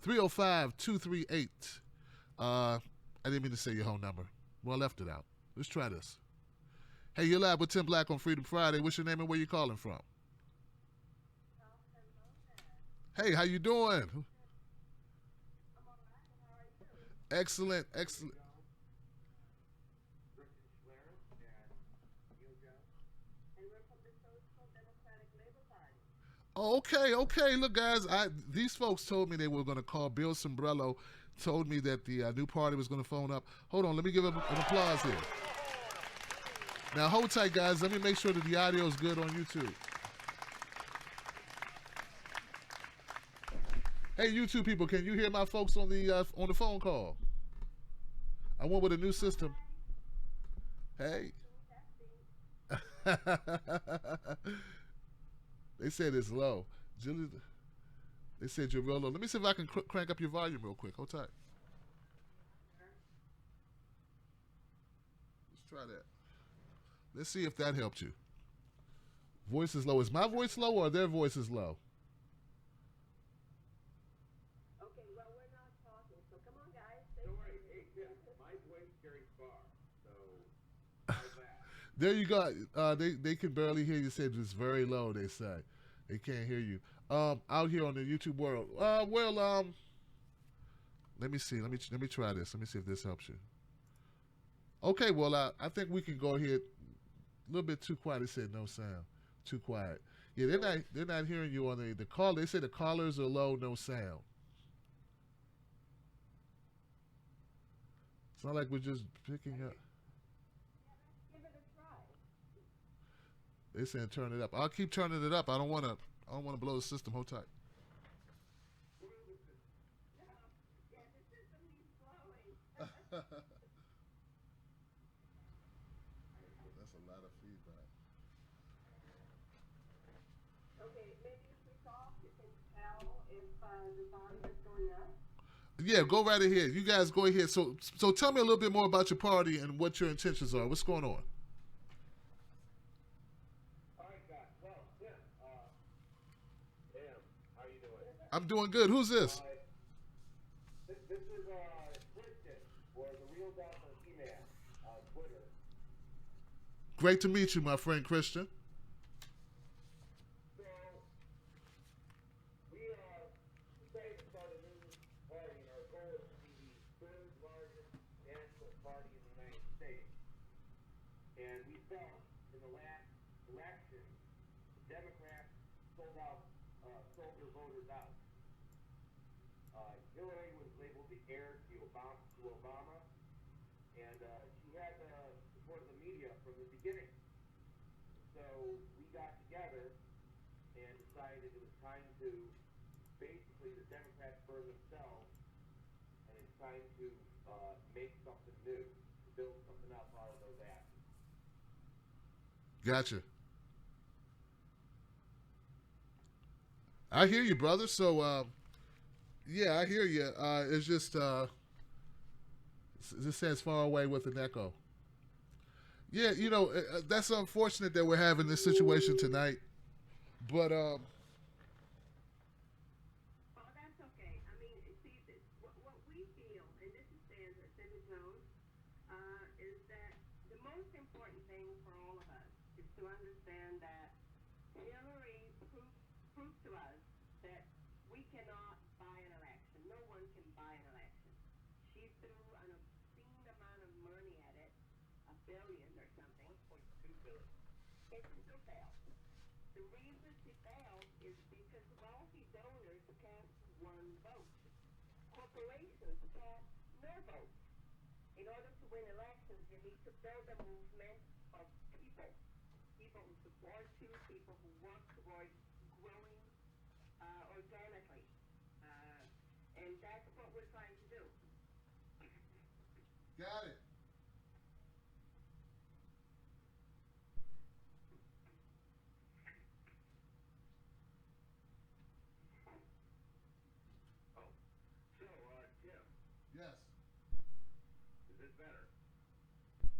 305-238. I didn't mean to say your whole number. Well, I left it out. Let's try this. Hey, you're live with Tim Black on Freedom Friday. What's your name and where you calling from? Hey, how you doing? Excellent, excellent. Oh, okay. Look, guys, these folks told me they were going to call. Bill Sombrello told me that the new party was going to phone up. Hold on, let me give him an applause here. Now, hold tight, guys. Let me make sure that the audio is good on YouTube. Hey, YouTube people, can you hear my folks on the phone call? I went with a new system. Hey. They said it's low. Julie, they said you're real low. Let me see if I can crank up your volume real quick. Hold tight. Let's try that. Let's see if that helped you. Voice is low. Is my voice low or their voice is low? Okay, well, we're not talking, so come on, guys. Don't worry. Hey, Tim, my voice carries far, so how's that? There you go. They can barely hear you. Said it's very low, they say. They can't hear you. Out here on the YouTube world. Let me see. Let me try this. Let me see if this helps you. Okay, well, I think we can go ahead. A little bit too quiet. They said no sound. Too quiet. Yeah, they're not hearing you on the call. They say the callers are low, no sound. It's not like we're just picking up. Give it a try. They saying turn it up. I'll keep turning it up. I don't want to blow the system. Hold tight. Yeah, the system needs slowing. That's a lot of feedback. Okay, maybe if we talk, you can tell if the volume is going up. Yeah, go right ahead. You guys go ahead. So tell me a little bit more about your party and what your intentions are. What's going on? All right, guys. Well, Tim, how you doing? I'm doing good. Who's this? This is Christian, or the real Dr. He-Man on Twitter. Great to meet you, my friend Christian. So, we decided to start a new party, and our goal is to be the third largest national party in the United States. And we felt in the last election, the Democrats sold their voters out. Hillary was labeled the heir to Obama, and she had the support of the media from the beginning. So we got together and decided it was time to, basically, the Democrats burn themselves, and it's time to make something new, to build something up out of those ashes. Gotcha. I hear you, brother. So, yeah, I hear you. It's just, it says far away with an echo. Yeah, that's unfortunate that we're having this situation tonight. But, Oh, that's okay. I mean, see, what we feel, and this is Sandra Jones, is that the most important thing for all of us is to understand that Hillary proved to us that we cannot buy an election. No one can buy an election. She threw an obscene amount of money at it, $1 billion or something. $1.2 billion. It still failed. The reason she failed is because wealthy donors cast one vote. Corporations cast no vote. In order to win elections, you need to build a movement of people. People who support you, people who work towards growing organically. And that's what we're trying to do. got it. So, Tim, Yes. is this better?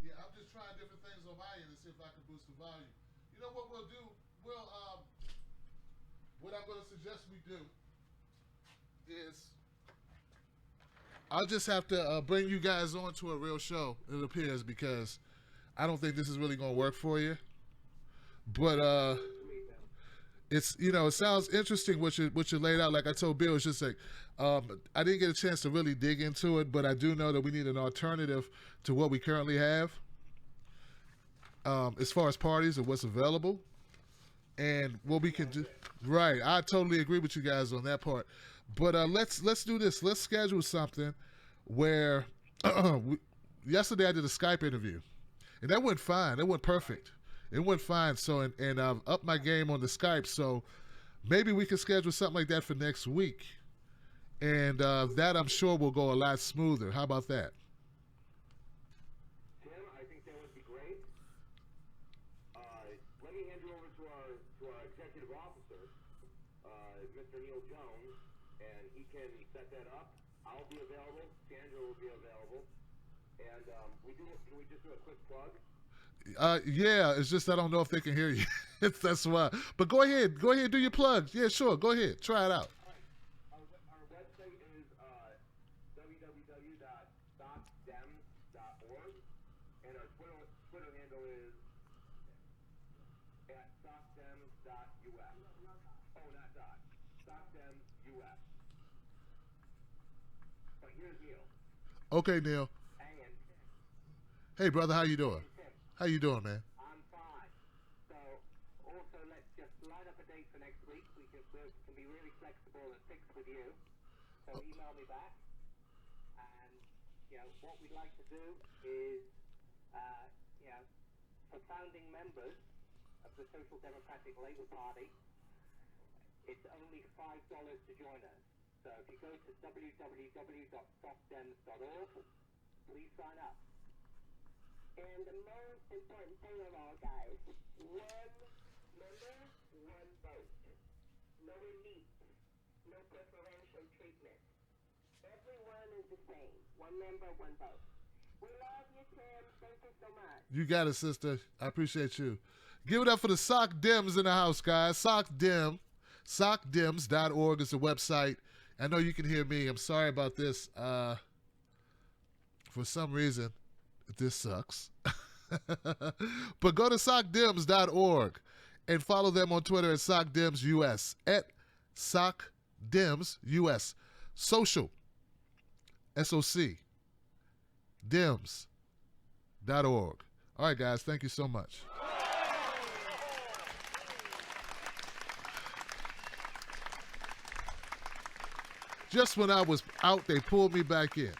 Yeah, I'm just trying different things on my end to see if I can boost the volume. You know what we'll do? What I'm going to suggest we do is I'll just have to bring you guys on to a real show, it appears, because I don't think this is really going to work for you. But it's, it sounds interesting what you laid out. Like I told Bill, it's just like I didn't get a chance to really dig into it, but I do know that we need an alternative to what we currently have as far as parties and what's available and what we can do. Right, I totally agree with you guys on that part. But let's do this. Let's schedule something where yesterday I did a Skype interview, and that went fine. That went perfect. It went fine. So and I've upped my game on the Skype. So maybe we can schedule something like that for next week, and that I'm sure will go a lot smoother. How about that? Tim, I think that would be great. Let me hand you over to our executive officer, Mr. Neil Jones, and he can set that up. I'll be available. Sandra will be available. And can we just do a quick plug? Yeah, it's just I don't know if they can hear you. That's why. But go ahead, do your plugs. Yeah, sure, go ahead, try it out. All right. Our website is www.socdems.org, and our Twitter handle is at socdems.us. Oh, not dot. Socdems.us. But here's Neil. Okay, Neil. And Hey, brother, how you doing? How you doing, man? I'm fine. So, also, let's just line up a date for next week. We can be really flexible and fix with you. So email me back. And, what we'd like to do is, for founding members of the Social Democratic Labour Party, it's only $5 to join us. So if you go to www.stopdems.org, please sign up. And the most important thing of all, guys, one member, one vote. No elite, no preferential treatment. Everyone is the same. One member, one vote. We love you, Tim. Thank you so much. You got it, sister. I appreciate you. Give it up for the Sock Dems in the house, guys. SockDems.org is the website. I know you can hear me. I'm sorry about this. For some reason, this sucks. But go to sockdems.org and follow them on Twitter at SockDemsUS. At SockDemsUS. Social. SOC. Dems.org. All right, guys. Thank you so much. Just when I was out, they pulled me back in.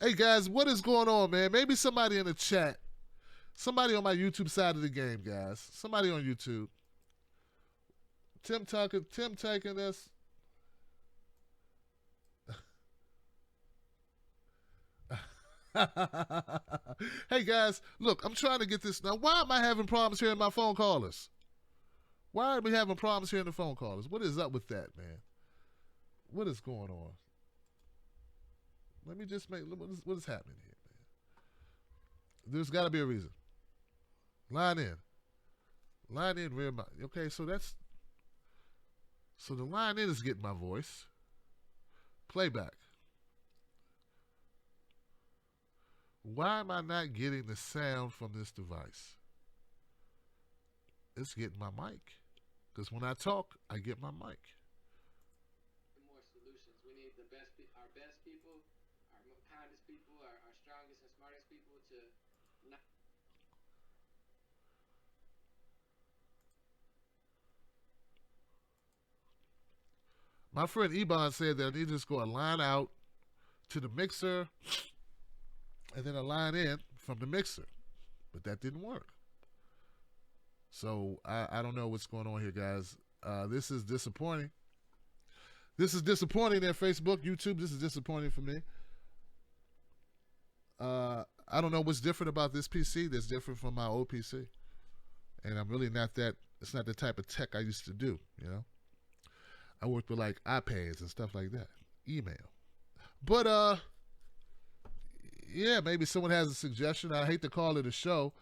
Hey, guys, what is going on, man? Maybe somebody in the chat, somebody on my YouTube side of the game, guys. Somebody on YouTube. Tim taking this. Hey, guys, look, I'm trying to get this. Now, why am I having problems hearing my phone callers? Why are we having problems hearing the phone callers? What is up with that, man? What is going on? Let me just make, what is happening here, man? There's got to be a reason. Line in, rear mic. Okay, so the line in is getting my voice. Playback. Why am I not getting the sound from this device? It's getting my mic. Because when I talk, I get my mic. More solutions. We need our best people, our kindest people, our strongest and smartest people to not. My friend Ebon said that I need to just go a line out to the mixer and then a line in from the mixer. But that didn't work. So I don't know what's going on here, guys. This is disappointing. This is disappointing there, Facebook, YouTube. This is disappointing for me. I don't know what's different about this PC that's different from my old PC. And I'm really not that, it's not the type of tech I used to do, I worked with like iPads and stuff like that. Email. But, yeah, maybe someone has a suggestion. I hate to call it a show.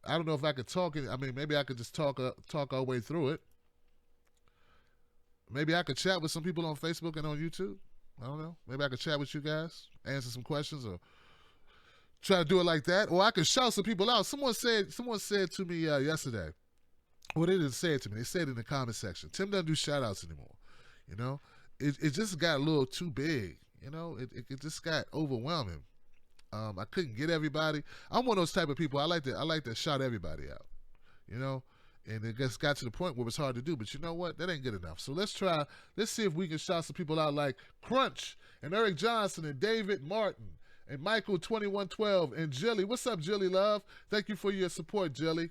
I don't know if I could talk it. I mean, maybe I could just talk our way through it. Maybe I could chat with some people on Facebook and on YouTube. I don't know. Maybe I could chat with you guys, answer some questions, or try to do it like that. Or I could shout some people out. Someone said to me yesterday. Well, they didn't say it to me. They said it in the comment section. Tim doesn't do shout outs anymore. You know, it just got a little too big. You know, it just got overwhelming. I couldn't get everybody. I'm one of those type of people. I like to shout everybody out. You know, and it just got to the point where it's hard to do. But you know what? That ain't good enough. So let's try. Let's see if we can shout some people out like Crunch and Eric Johnson and David Martin and Michael 2112 and Jilly. What's up, Jilly Love? Thank you for your support, Jilly.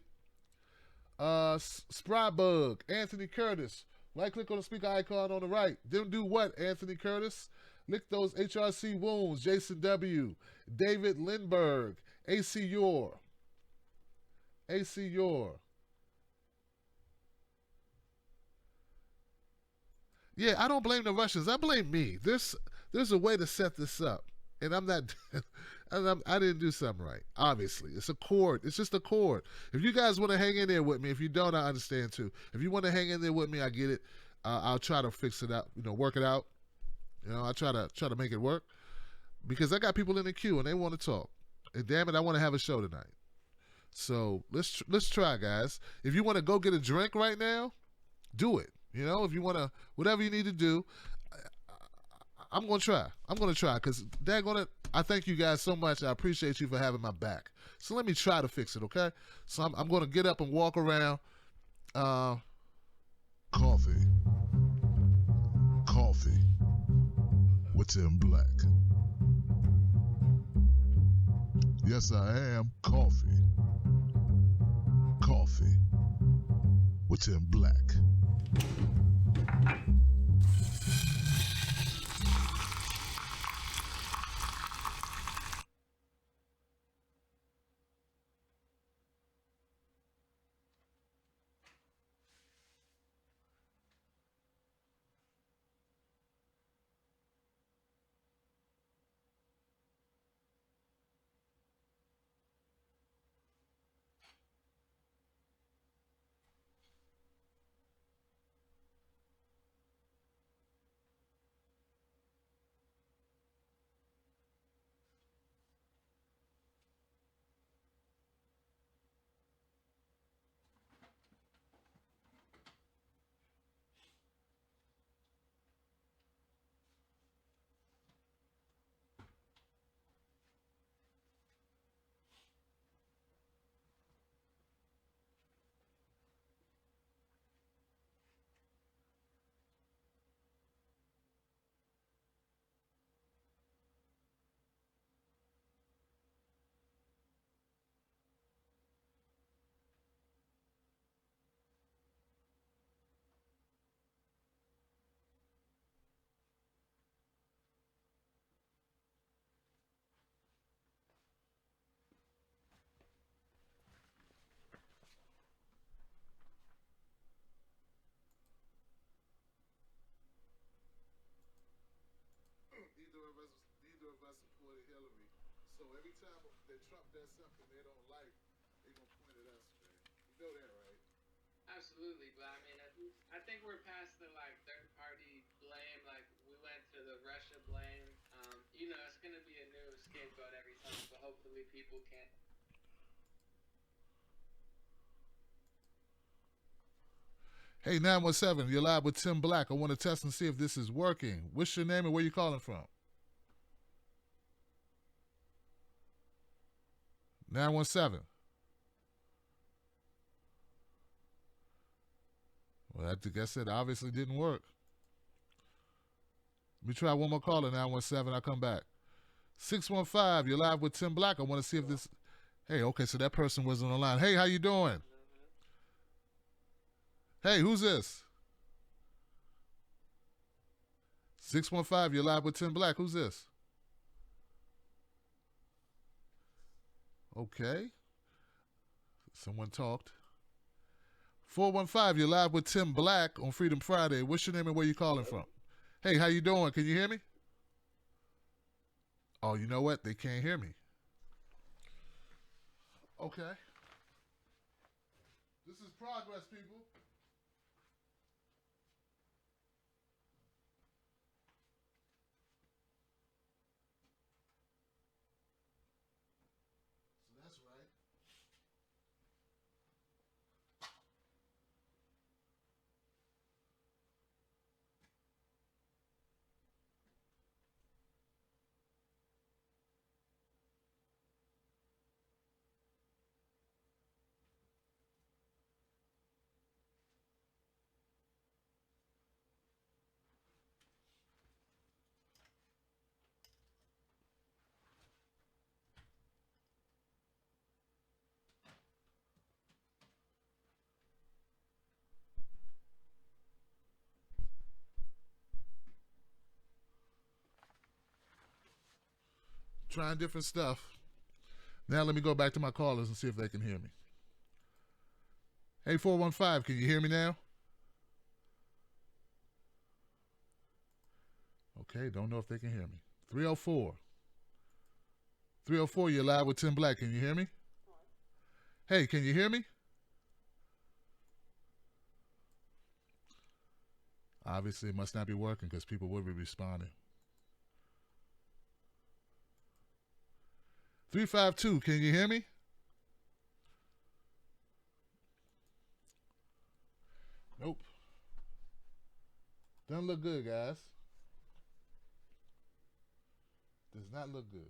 Sprybug, Anthony Curtis. Right click on the speaker icon on the right. Then do what, Anthony Curtis? Lick those HRC wounds. Jason W. David Lindbergh. AC Yor. Yeah, I don't blame the Russians. I blame me. There's a way to set this up. And I'm not, I didn't do something right. Obviously, it's a chord. It's just a chord. If you guys want to hang in there with me, if you don't, I understand too. If you want to hang in there with me, I get it. I'll try to fix it out. You know, work it out. You know, I try to make it work because I got people in the queue and they want to talk. And damn it, I want to have a show tonight. So let's try, guys. If you want to go get a drink right now, do it. You know, if you want to, whatever you need to do. I'm going to try. Because I thank you guys so much. I appreciate you for having my back. So let me try to fix it, okay? So I'm going to get up and walk around. Coffee with Tim Black. Yes, I am. Coffee with Tim Black. Neither of us supported Hillary. So every time that Trump does something they don't like, they're going to point at us, man. You know that, right? Absolutely, but I mean, I think we're past the third party blame. Like we went to the Russia blame. You know, it's gonna be a new scapegoat every time, but hopefully people can't. Hey, 917, you're live with Tim Black. I want to test and see if this is working. What's your name and where you calling from? 917. Well, I think I said obviously didn't work. Let me try one more caller, 917. I'll come back. 615, you're live with Tim Black. I want to see if this... Hey, okay, so that person was on the line. Hey, how you doing? Hey, who's this? 615, you're live with Tim Black. Who's this? Okay. Someone talked. 415, you're live with Tim Black on Freedom Friday. What's your name and where you calling from? Hey, how you doing? Can you hear me? Oh, you know what? They can't hear me. Okay. This is progress, people. So that's right. Trying different stuff. Now let me go back to my callers and see if they can hear me. Hey, 415, can you hear me now? Okay, don't know if they can hear me. 304. 304, you're live with Tim Black. Can you hear me? Hey, can you hear me? Obviously, it must not be working because people will be responding. 352, can you hear me? Nope. Doesn't look good, guys. Does not look good.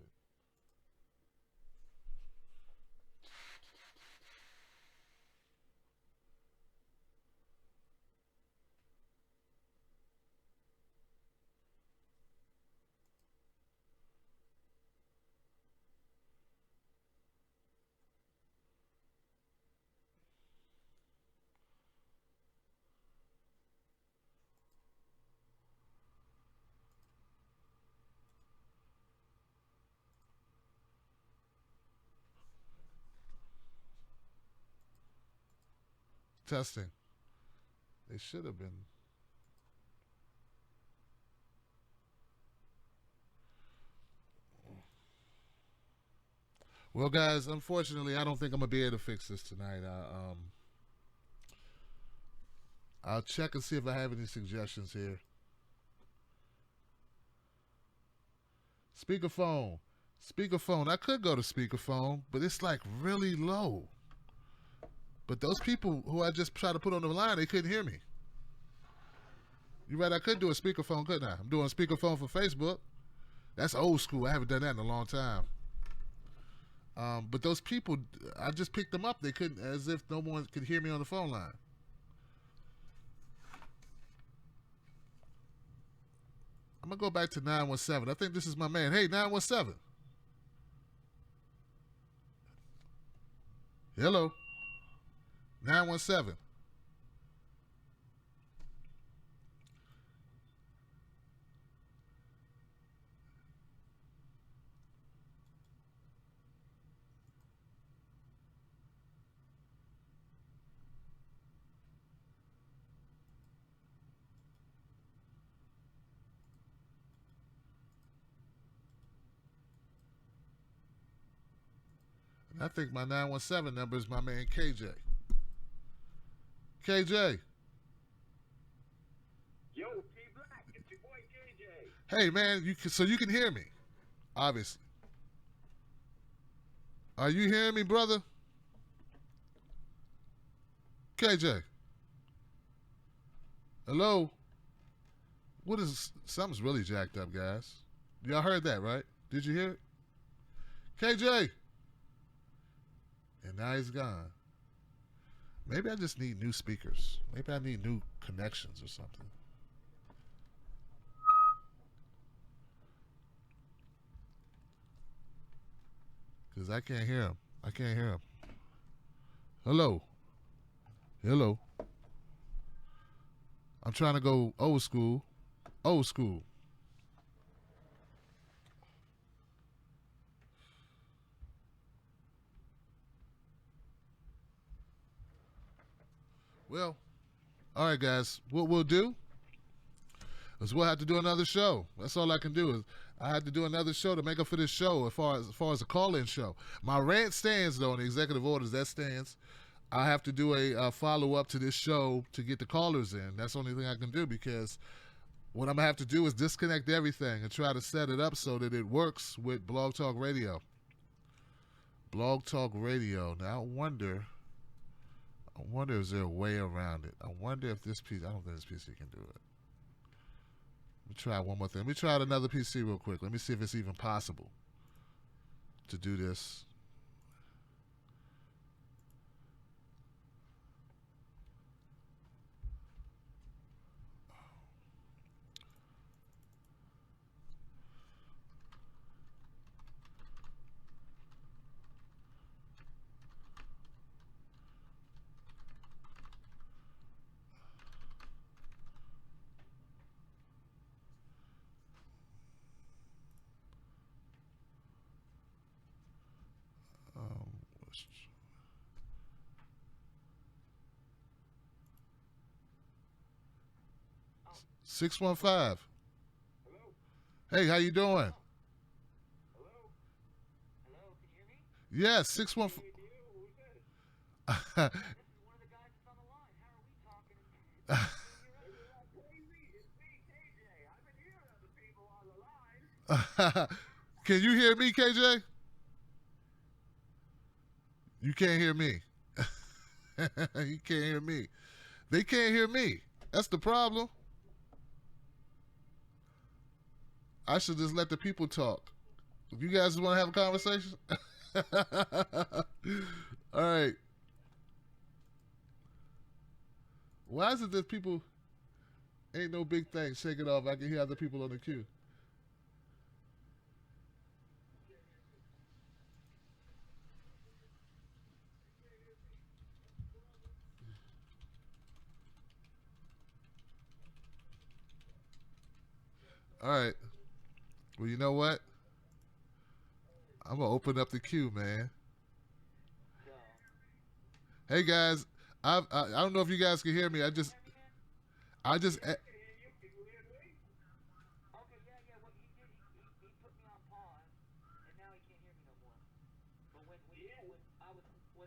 Testing. They should have been. Well, guys, unfortunately, I don't think I'm going to be able to fix this tonight. I'll check and see if I have any suggestions here. Speakerphone. Speakerphone. I could go to speakerphone, but it's like really low. But those people who I just tried to put on the line, they couldn't hear me. You're right, I could do a speakerphone, couldn't I? I'm doing a speakerphone for Facebook. That's old school. I haven't done that in a long time. But those people, I just picked them up. They couldn't, as if no one could hear me on the phone line. I'm going to go back to 917. I think this is my man. Hey, 917. Hello. 917. I think my 917 number is my man KJ. KJ. Yo, T Black, it's your boy KJ. Hey, man, so you can hear me, obviously. Are you hearing me, brother? KJ. Hello? What is, something's really jacked up, guys. Y'all heard that, right? Did you hear it? KJ. And now he's gone. Maybe I just need new speakers. Maybe I need new connections or something. Because I can't hear him. I can't hear him. Hello. Hello. I'm trying to go old school. Old school. Well, all right, guys. What we'll do is we'll have to do another show. That's all I can do. Is I had to do another show to make up for this show as far as a call-in show. My rant stands, though, in the executive orders. That stands. I have to do a follow-up to this show to get the callers in. That's the only thing I can do, because what I'm going to have to do is disconnect everything and try to set it up so that it works with Blog Talk Radio. Blog Talk Radio. Now, I wonder is there a way around it. I wonder if this PC, I don't think this PC can do it. Let me try one more thing. Let me try another PC real quick. Let me see if it's even possible to do this. Um, 615. Hello? Hey, how you doing? Hello? Hello, can you hear me? Yes, 615. Hey, you? Who's this? This is one of the guys that's on the line. How are we talking? Maybe that's crazy. It's me, KJ. I've been hearing other people on the line. Can you hear me, KJ? You can't hear me. You can't hear me. They can't hear me. That's the problem. I should just let the people talk. If you guys want to have a conversation. All right. Why is it that people ain't no big thing? Shake it off. I can hear other people on the queue. All right. Well, you know what? I'm gonna open up the queue, man. Hey guys, I don't know if you guys can hear me. I just. Can you hear me? Okay, yeah. What he did, he put me on pause, and now he can't hear me no more. But when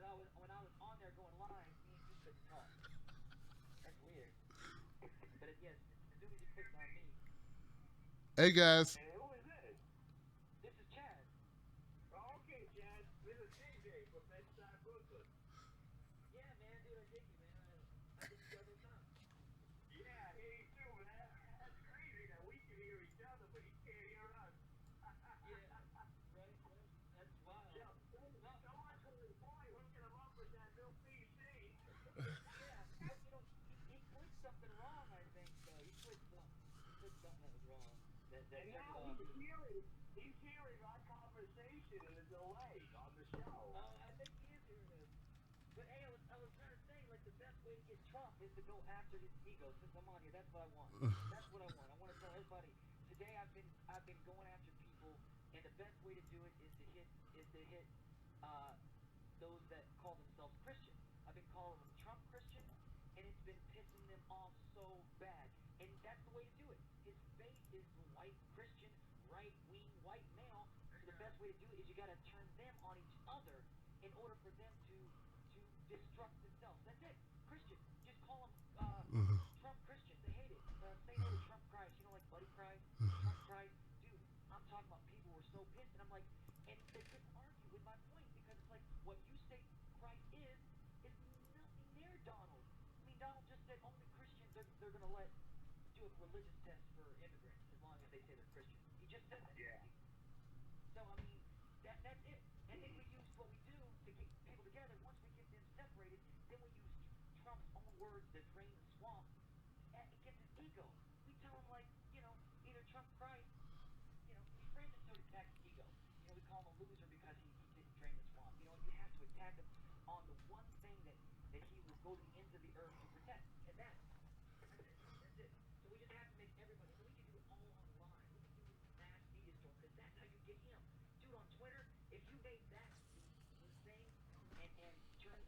I was on there going live, me and you couldn't talk. That's weird. But yes, as soon as he clicked on me, Hey guys. And who is this? this is Chad. Oh, okay, Chad. This is KJ from Bedside Brooklyn. Yeah, man, dude, I dig you, man. I dig you all the time. Yeah, I hear you too, man. That's crazy that we can hear each other, but he can't hear us. Yeah, right. That's wild. Yeah, someone's hooking him up with that new PC. Yeah, but, he clicked something wrong, I think. He clicked something that was wrong. And now he's hearing our conversation in a delay on the show. I think he is hearing this. But hey, I was trying to say, like, the best way to get Trump is to go after his ego. Since I'm on here, that's what I want. That's what I want. I want to tell everybody. Today I've been going after people, and the best way to do it is to hit those that call themselves Christian. I've been calling them Trump Christians, and it's been pissing them off so bad. And that's the way to do it. His faith is the white Christian, right-wing, white male. So the best way to do it is you got to turn them on each other in order for them to destruct themselves. That's it. Christian. Just call them Trump Christian. They hate it. Say no to Trump Christ. You know, like Buddy Christ, Trump Christ. Dude, I'm talking about people who are so pissed, and I'm like, and they couldn't argue with my point, because it's like, what you say Christ is nothing near Donald. I mean, Donald just said only Christians they're going to let do a religious test for immigrants as long as they say they're Christian. He just said that. Yeah. So, I mean, that's it. And then we use what we do to get people together. Once we get them separated, then we use Trump's own words to drain the swamp. And it gets his ego. We tell him, like, either Trump Christ, we frame it so to attack his ego. We call him a loser because he didn't drain the swamp. You have to attack him on the one thing that he was voting into the earth to protect. And that's it. So we just have to make everybody, so we can do it all online. We can do mass media storm, because that's how you get him. Dude, on Twitter, if you made that the thing and turn,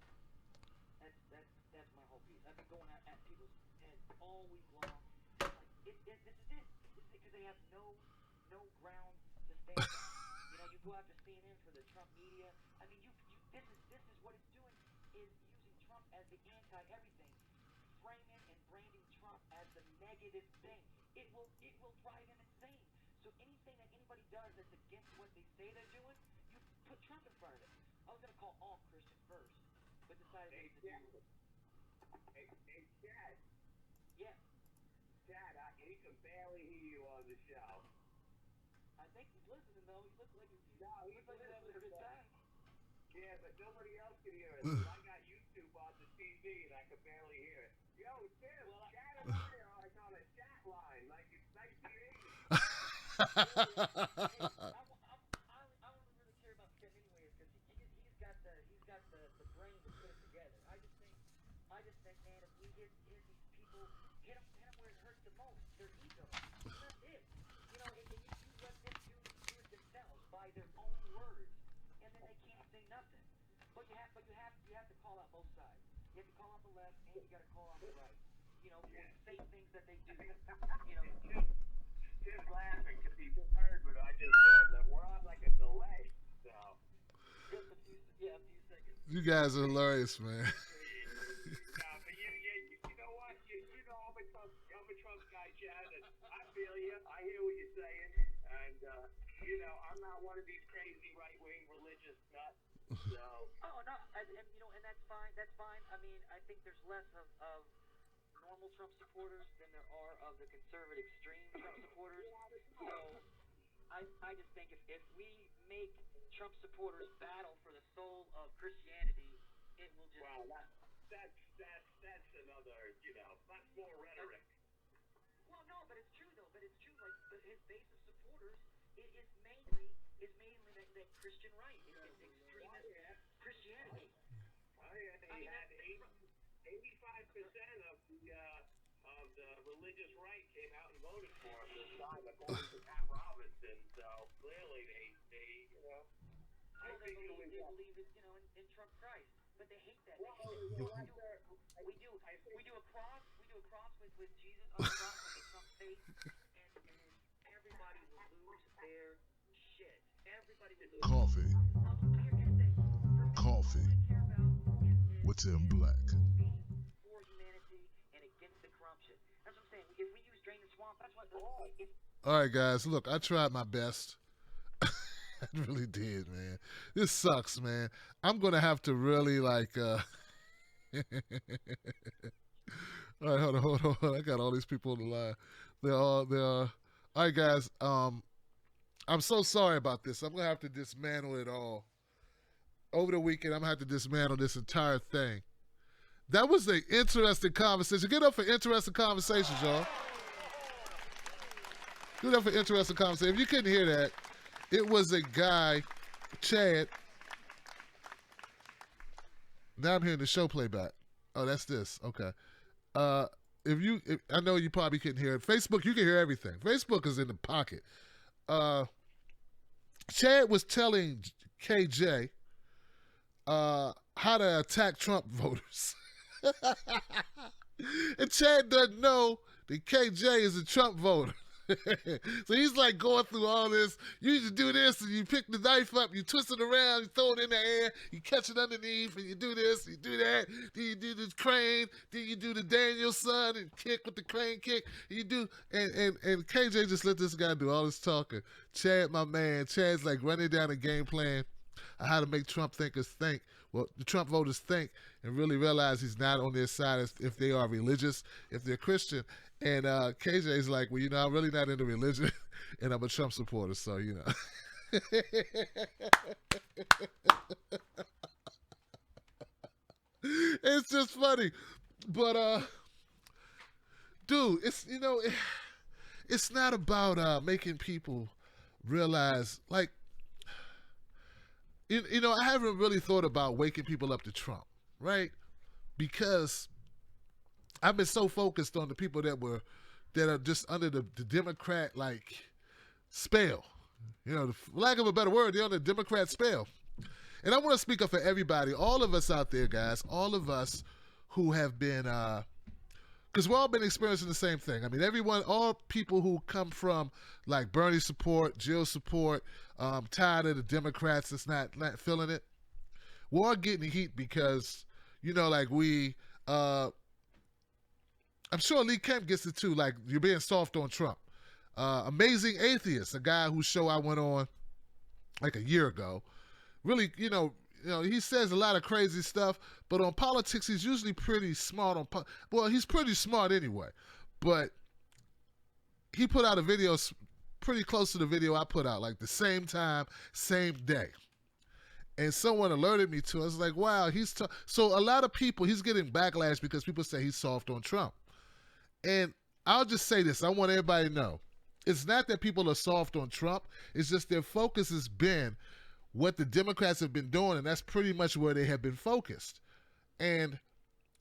that's my whole piece. I've been going at people's heads all week long. Like, this is it. This is it, because they have no no ground to stand on. You know, you go after CNN for the Trump media. I mean, this is what it's doing, is using Trump as the anti-everything, framing and branding Trump as the negative thing. It will drive him insane. So anything that anybody does that's against what they say they're doing, you put Trump in front of it. I was gonna call all Christian first, but decided to do. Hey, Chad. Yeah, Chad, he can barely hear you on the show. I think he's listening though. He looks like he's He's having a good time. Yeah, but nobody else can hear it. I got YouTube on the TV and I can barely hear it. Yo, Tim, Chad and I are like on a chat line, like it's 1980. I don't really care about Ken anyway, because he's got the brain to put it together. I just think, man, if we hit these people, hit them where it hurts the most, their ego. That's it. You know, and you let them do it themselves by their own words, and then they can't say nothing. But you have to call out both sides. You have to call out the left, and you got to call out the right. You know, for the same things that they do. You know. Tim's laughing because he just heard what I just said, that we're on like a delay, so. Just a few seconds. You guys are hilarious, man. But you know what? You know I'm a Trump guy, Chad, and I feel you. I hear what you're saying, and you know I'm not one of these crazy right-wing religious nuts. So. Oh no, and you know, and that's fine. That's fine. I mean, I think there's less of normal Trump supporters than there are of the conservative extreme Trump supporters. So I just think if we make Trump supporters battle for the soul of Christianity, it will just. Wow, that's another, you know, that's more rhetoric. Well, no, but it's true though. But it's true. Like his base of supporters is mainly that Christian right. It's extremist Christianity. Oh yeah, he had 85% of the religious right came out and voted for him this time, according to Pat Robinson. So clearly they you know. They believe it, you know, in Trump Christ, but they hate that. We do a cross with Jesus on the cross with the Trump face, and everybody will lose their shit. Everybody will lose. Coffee. Coffee. What's in black? For humanity and against the corruption. That's what I'm saying. If we use drain the swamp, that's what. All right, guys. Look, I tried my best. I really did, man. This sucks, man. I'm gonna have to really like. All right, hold on. I got all these people on the line. They're all. All right, guys. I'm so sorry about this. I'm gonna have to dismantle it all. Over the weekend, I'm gonna have to dismantle this entire thing. That was an interesting conversation. Get up for interesting conversations, y'all. Get up for interesting conversation. If you couldn't hear that, it was a guy, Chad. Now I'm hearing the show playback. Oh, that's this. Okay. I know you probably couldn't hear it. Facebook, you can hear everything. Facebook is in the pocket. Chad was telling KJ how to attack Trump voters. And Chad doesn't know that KJ is a Trump voter. So he's like going through all this. You just do this, and you pick the knife up, you twist it around, you throw it in the air, you catch it underneath, and you do this, you do that. Then you do the crane, then you do the Danielson and kick with the crane kick. And you do, and KJ just let this guy do all this talking. Chad, my man, Chad's like running down a game plan on how to make Trump thinkers think. Well, the Trump voters think and really realize he's not on their side if they are religious, if they're Christian. And KJ's like, well, you know, I'm really not into religion, and I'm a Trump supporter, so, you know. It's just funny. But, dude, it's, you know, it's not about making people realize, like, you know, I haven't really thought about waking people up to Trump, right? Because I've been so focused on the people that are just under the Democrat like spell, you know, for lack of a better word, they're on the Democrat spell. And I want to speak up for everybody, all of us out there, guys, all of us who have been, because we've all been experiencing the same thing. I mean, everyone, all people who come from like Bernie support, Jill support, tired of the Democrats that's not feeling it, we're all getting heat because, you know, like I'm sure Lee Kemp gets it too, like you're being soft on Trump. Amazing Atheist, a guy whose show I went on like a year ago, really, you know, he says a lot of crazy stuff, but on politics, he's usually pretty smart. Well, he's pretty smart anyway, but he put out a video pretty close to the video I put out, like the same time, same day. And someone alerted me to it. I was like, wow, so a lot of people, he's getting backlash because people say he's soft on Trump. And I'll just say this, I want everybody to know, it's not that people are soft on Trump, it's just their focus has been what the Democrats have been doing, and that's pretty much where they have been focused. And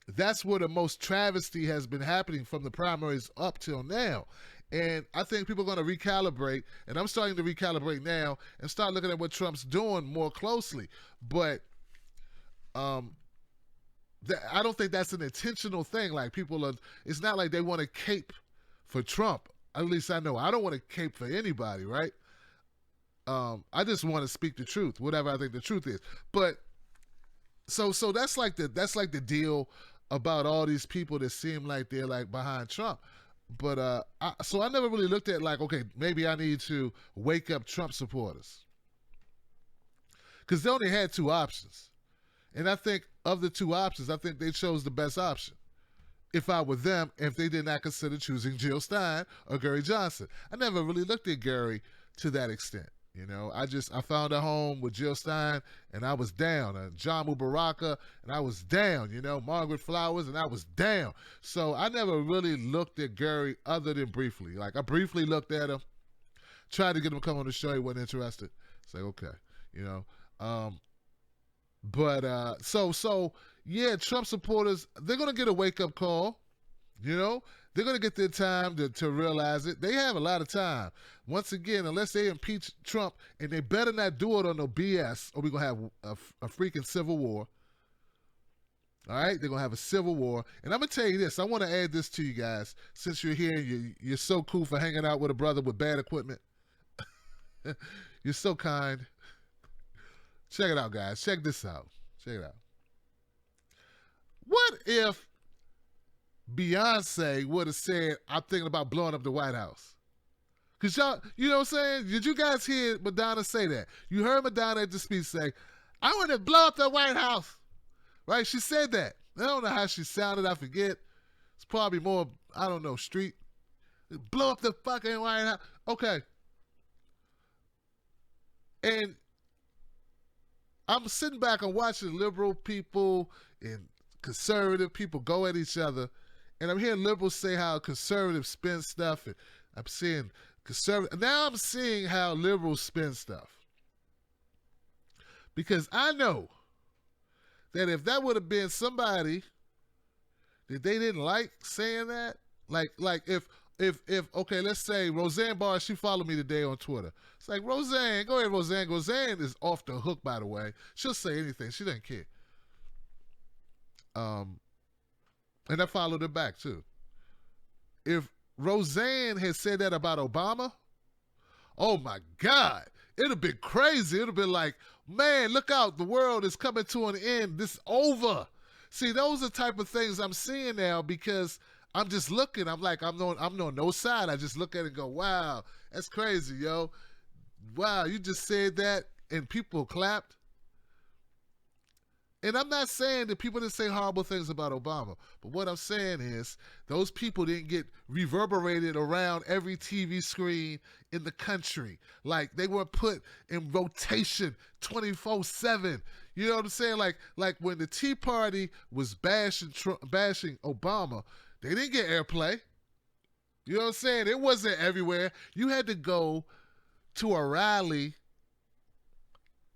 that's where the most travesty has been happening from the primaries up till now. And I think people are going to recalibrate, and I'm starting to recalibrate now and start looking at what Trump's doing more closely. But I don't think that's an intentional thing. Like it's not like they want to cape for Trump. At least I know I don't want to cape for anybody, right? I just want to speak the truth, whatever I think the truth is. But so that's like the deal about all these people that seem like they're like behind Trump. But I never really looked at like, okay, maybe I need to wake up Trump supporters, because they only had two options, and I think of the two options, I think they chose the best option. If I were them, if they did not consider choosing Jill Stein or Gary Johnson, I never really looked at Gary to that extent. You know, I found a home with Jill Stein, and I was down. John Mubaraka, and I was down. You know, Margaret Flowers, and I was down. So I never really looked at Gary other than briefly. Like, I briefly looked at him, tried to get him to come on the show. He wasn't interested. It's like, okay, you know. So yeah, Trump supporters, they're going to get a wake-up call, you know. They're going to get their time to realize it. They have a lot of time. Once again, unless they impeach Trump, and they better not do it on no BS, or we're going to have a freaking civil war. All right? They're going to have a civil war. And I'm going to tell you this. I want to add this to you guys. Since you're here, you're so cool for hanging out with a brother with bad equipment. You're so kind. Check it out, guys. Check this out. Check it out. What if Beyonce would have said, I'm thinking about blowing up the White House? Because y'all, you know what I'm saying? Did you guys hear Madonna say that? You heard Madonna at the speech say, I want to blow up the White House. Right? She said that. I don't know how she sounded. I forget. It's probably more, I don't know, street. Blow up the fucking White House. Okay. And I'm sitting back and watching liberal people and conservative people go at each other, and I'm hearing liberals say how conservatives spin stuff, and I'm seeing now I'm seeing how liberals spin stuff. Because I know that if that would have been somebody that they didn't like saying that, like if okay, let's say Roseanne Barr, she followed me today on Twitter. It's like, Roseanne, go ahead, Roseanne. Roseanne is off the hook, by the way. She'll say anything. She doesn't care. And I followed her back too. If Roseanne had said that about Obama, oh my God, it'd have been crazy. It'd have been like, man, look out, the world is coming to an end. This is over. See, those are the type of things I'm seeing now, because I'm just looking. I'm like, I'm on no side. I just look at it and go, wow, that's crazy, yo. Wow, you just said that and people clapped. And I'm not saying that people didn't say horrible things about Obama, but what I'm saying is those people didn't get reverberated around every TV screen in the country. Like, they were put in rotation 24/7. You know what I'm saying? Like when the Tea Party was bashing Obama, they didn't get airplay. You know what I'm saying? It wasn't everywhere. You had to go to a rally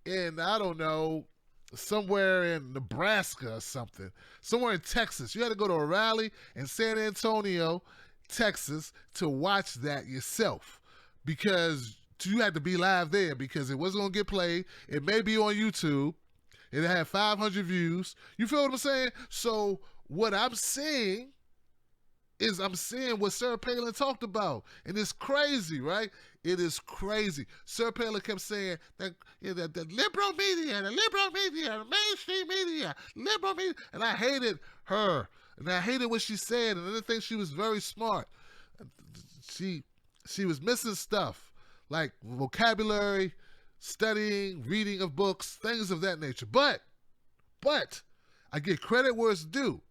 in, I don't know, somewhere in Nebraska or something, somewhere in Texas. You had to go to a rally in San Antonio, Texas, to watch that yourself, because you had to be live there, because it wasn't going to get played. It may be on YouTube. It had 500 views. You feel what I'm saying? So what I'm saying is I'm seeing what Sarah Palin talked about. And it's crazy, right? It is crazy. Sarah Palin kept saying that, that the liberal media, the mainstream media, liberal media. And I hated her. And I hated what she said. And I didn't think she was very smart. She was missing stuff like vocabulary, studying, reading of books, things of that nature. But I give credit where it's due.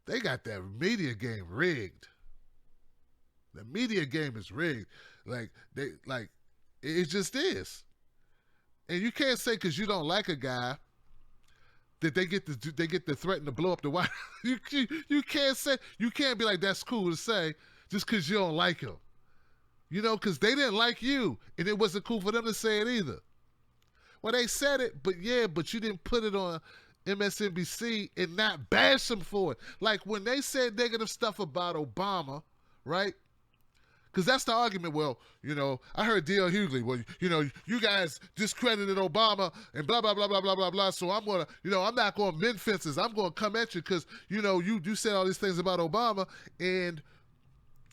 They got that media game rigged. The media game is rigged. It just is. And you can't say because you don't like a guy that they get to threaten to blow up the White House. You can't be like, that's cool to say just because you don't like him. Because they didn't like you, and it wasn't cool for them to say it either. Well, they said it, but you didn't put it on MSNBC and not bash them for it. Like when they said negative stuff about Obama, right? Because that's the argument. Well, I heard D.L. Hughley. Well, you guys discredited Obama and blah, blah, blah, blah, blah, blah, blah. So I'm going to, I'm not going to mend fences. I'm going to come at you because, you said all these things about Obama and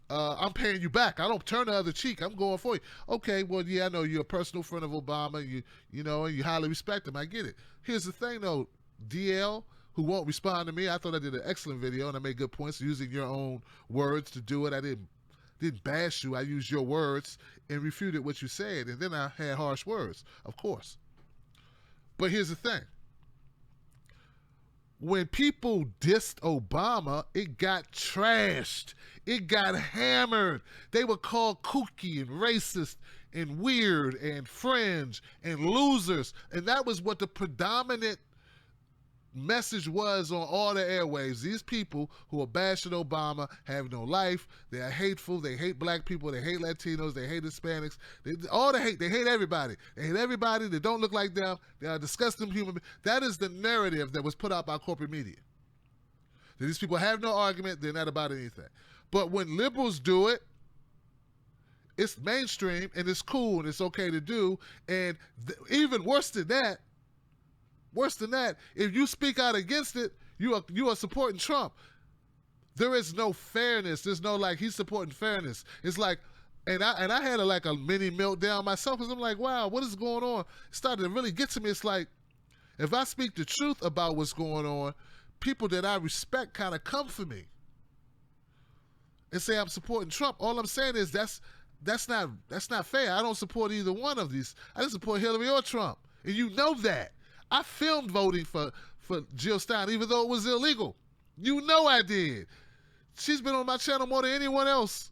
I'm paying you back. I don't turn the other cheek. I'm going for you. Okay, well, yeah, I know you're a personal friend of Obama. And you highly respect him. I get it. Here's the thing, though. DL, who won't respond to me, I thought I did an excellent video and I made good points using your own words to do it. I didn't bash you. I used your words and refuted what you said. And then I had harsh words, of course. But here's the thing. When people dissed Obama, it got trashed. It got hammered. They were called kooky and racist and weird and fringe and losers. And that was what the predominant message was on all the airwaves. These people who are bashing Obama have no life. They are hateful. They hate black people. They hate Latinos. They hate Hispanics. All the hate. They hate everybody. They hate everybody that don't look like them. They are disgusting human beings. That is the narrative that was put out by corporate media. That these people have no argument. They're not about anything. But when liberals do it, it's mainstream and it's cool and it's okay to do. And even worse than that, if you speak out against it, you are supporting Trump. There is no fairness. There's no he's supporting fairness. It's like, and I had a mini meltdown myself because I'm like, wow, what is going on? It started to really get to me. It's like, if I speak the truth about what's going on, people that I respect kind of come for me and say I'm supporting Trump. All I'm saying is that's not fair. I don't support either one of these. I didn't support Hillary or Trump, and you know that. I filmed voting for Jill Stein, even though it was illegal. I did. She's been on my channel more than anyone else.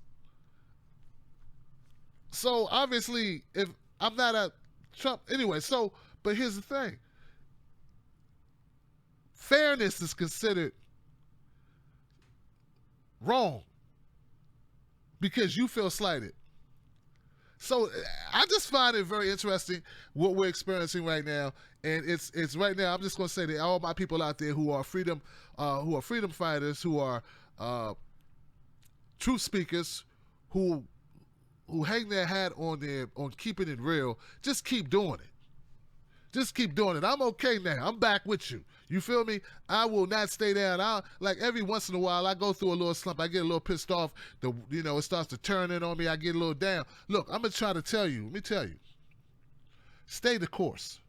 So, obviously, if I'm not a Trump... Anyway, but here's the thing. Fairness is considered wrong because you feel slighted. So I just find it very interesting what we're experiencing right now, and it's right now. I'm just going to say that all my people out there who are freedom fighters, who are truth speakers, who hang their hat on keeping it real, just keep doing it. Just keep doing it. I'm okay now. I'm back with you. You feel me? I will not stay down. Every once in a while, I go through a little slump. I get a little pissed off. It starts to turn in on me. I get a little down. Look, I'm going to try to tell you. Let me tell you. Stay the course.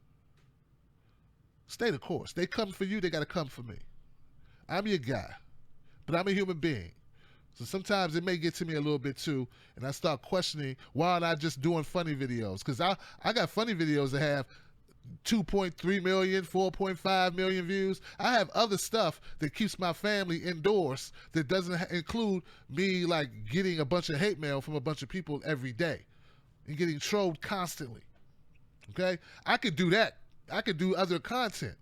Stay the course. They come for you. They got to come for me. I'm your guy. But I'm a human being. So sometimes it may get to me a little bit too, and I start questioning why am I just doing funny videos? Because I got funny videos that have 2.3 million, 4.5 million views. I have other stuff that keeps my family indoors that doesn't include me getting a bunch of hate mail from a bunch of people every day and getting trolled constantly. Okay? I could do that. I could do other content.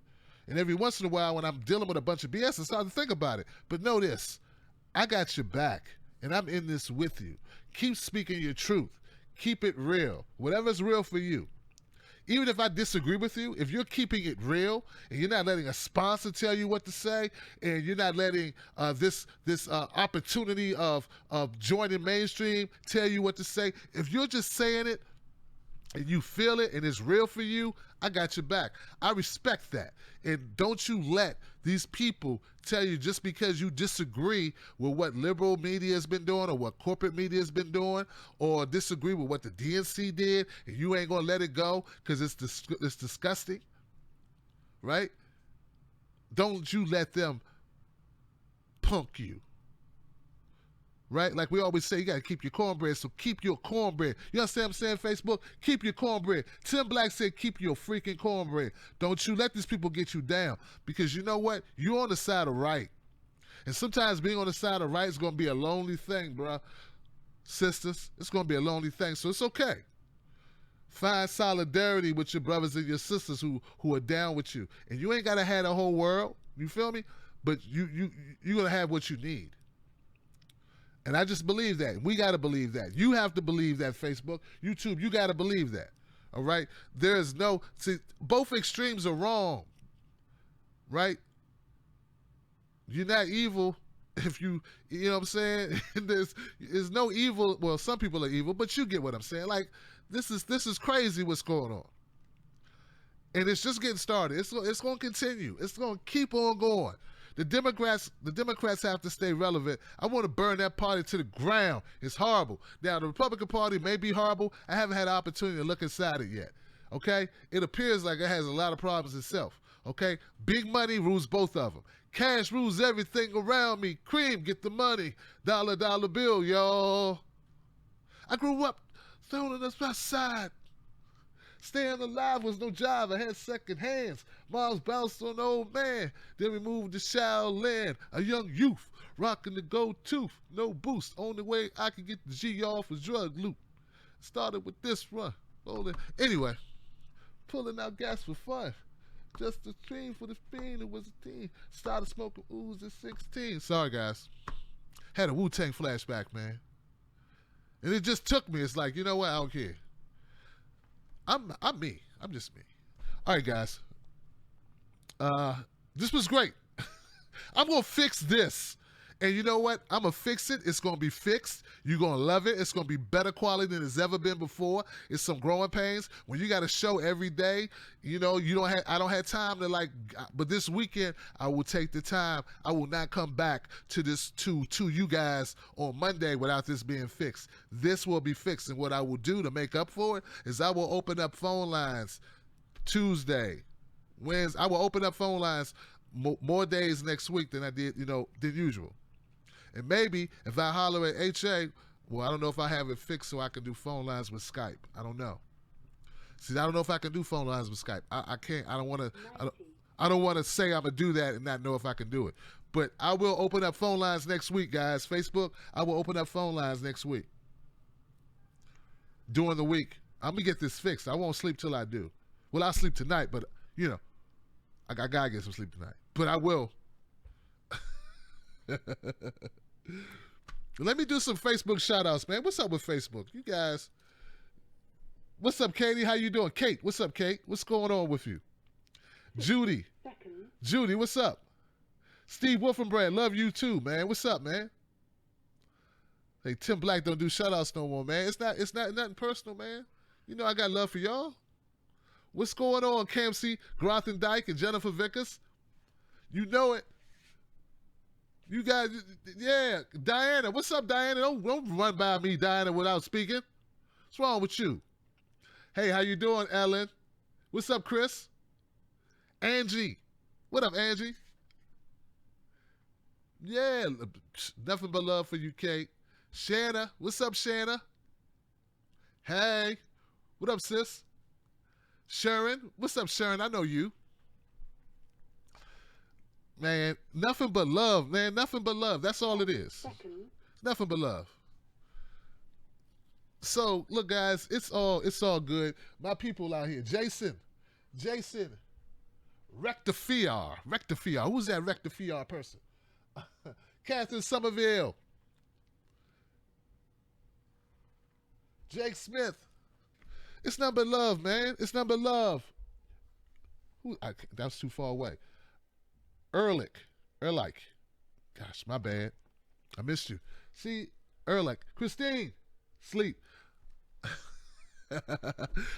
And every once in a while when I'm dealing with a bunch of BS, I start to think about it. But know this, I got your back and I'm in this with you. Keep speaking your truth. Keep it real. Whatever's real for you. Even if I disagree with you, if you're keeping it real and you're not letting a sponsor tell you what to say, and you're not letting this opportunity of joining mainstream tell you what to say, if you're just saying it and you feel it and it's real for you, I got your back. I respect that. And don't you let these people tell you just because you disagree with what liberal media has been doing or what corporate media has been doing, or disagree with what the DNC did, and you ain't going to let it go because it's disgusting, right? Don't you let them punk you. Right? Like we always say, you got to keep your cornbread, so keep your cornbread. You understand what I'm saying, Facebook? Keep your cornbread. Tim Black said, keep your freaking cornbread. Don't you let these people get you down, because you know what? You're on the side of right. And sometimes being on the side of right is going to be a lonely thing, bro. Sisters, it's going to be a lonely thing, so it's okay. Find solidarity with your brothers and your sisters who are down with you. And you ain't got to have the whole world, you feel me? But you're going to have what you need. And I just believe that. We got to believe that. You have to believe that, Facebook. YouTube, you got to believe that. All right? There is no... See, both extremes are wrong. Right? You're not evil if you... You know what I'm saying? There's no evil... Well, some people are evil, but you get what I'm saying. Like, this is crazy what's going on. And it's just getting started. It's going to continue. It's going to keep on going. The Democrats have to stay relevant. I want to burn that party to the ground. It's horrible. Now, the Republican Party may be horrible. I haven't had an opportunity to look inside it yet. Okay? It appears like it has a lot of problems itself. Okay? Big money rules both of them. Cash rules everything around me. Cream, get the money. Dollar bill, y'all. I grew up thrown on the side. Staying alive was no job. I had second hands. Moms bounced on the old man. Then we moved to Shaolin. A young youth rocking the gold tooth. No boost. Only way I could get the G off was drug loot. Started with this run. Anyway, pulling out gas for fun. Just a dream for the fiend. It was a teen. Started smoking ooze at 16. Sorry, guys. Had a Wu-Tang flashback, man. And it just took me. It's like, you know what? I don't care. I'm me. I'm just me. All right, guys. This was great. I'm going to fix this. And you know what? I'm going to fix it. It's going to be fixed. You're going to love it. It's going to be better quality than it's ever been before. It's some growing pains. When you got a show every day, you know, I don't have time to but this weekend, I will take the time. I will not come back to this, to you guys on Monday without this being fixed. This will be fixed. And what I will do to make up for it is I will open up phone lines Tuesday, Wednesday. I will open up phone lines more days next week than I did, than usual. And maybe if I holler at HA, well, I don't know if I have it fixed so I can do phone lines with Skype. I don't know. See, I don't know if I can do phone lines with Skype. I can't. I don't want to say I'm going to do that and not know if I can do it. But I will open up phone lines next week, guys. Facebook, I will open up phone lines next week. During the week. I'm going to get this fixed. I won't sleep till I do. Well, I'll sleep tonight, but, I got to get some sleep tonight. But I will. Let me do some Facebook shout outs, man. What's up with Facebook? You guys. What's up, Katie? How you doing? Kate, what's up, Kate? What's going on with you? Judy. Judy, what's up? Steve Wolfenbrand, love you too, man. What's up, man? Hey, Tim Black don't do shout outs no more, man. It's not nothing personal, man. I got love for y'all. What's going on, Kamsi, Grothendike, Dyke, and Jennifer Vickers? You know it. You guys, yeah. Diana, what's up, Diana? Don't run by me, Diana, without speaking. What's wrong with you? Hey, how you doing, Ellen? What's up, Chris? Angie. What up, Angie? Yeah, nothing but love for you, Kate. Shanna, what's up, Shanna? Hey, what up, sis? Sharon, what's up, Sharon? I know you. Man, nothing but love, man. Nothing but love. That's all it is. Nothing but love. So, look, guys, it's all good. My people out here. Jason. Rectifiar. Who's that Rectifiar person? Catherine Somerville. Jake Smith. It's nothing but love, man. It's nothing but love. That's too far away. Erlich. Gosh, my bad. I missed you. See, Erlich. Christine, sleep.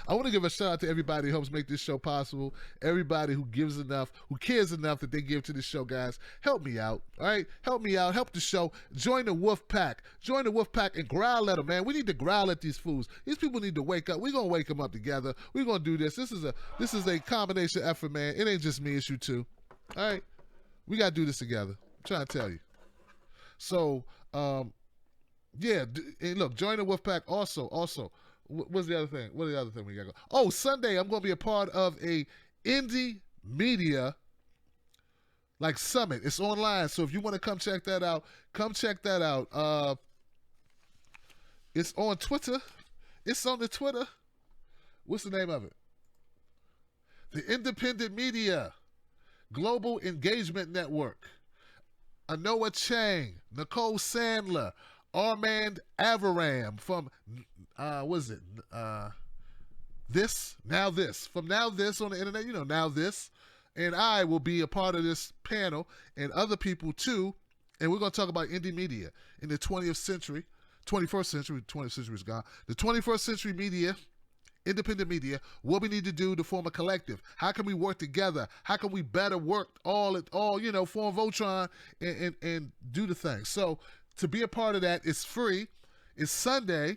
I want to give a shout out to everybody who helps make this show possible. Everybody who gives enough, who cares enough that they give to this show, guys. Help me out, all right? Help me out. Help the show. Join the Wolf Pack. Join the Wolf Pack and growl at them, man. We need to growl at these fools. These people need to wake up. We're going to wake them up together. We're going to do this. This is a combination effort, man. It ain't just me. It's you too. All right? We got to do this together. I'm trying to tell you. So, yeah, and look, join the Wolf Pack also. What's the other thing? What is the other thing we got to go? Oh, Sunday, I'm going to be a part of a indie media summit. It's online, so if you want to come check that out, come check that out. It's on Twitter. It's on the Twitter. What's the name of it? The Independent Media Global Engagement Network. Anoa Chang, Nicole Sandler, Armand Avaram from, what is it? Now This. From Now This on the internet, you know, Now This. And I will be a part of this panel and other people too. And we're going to talk about indie media in the 21st century, 20th century is gone. The 21st century media, independent media, what we need to do to form a collective. How can we work together? How can we better work all, you know, form Voltron and do the thing. So to be a part of that, it's free. It's Sunday,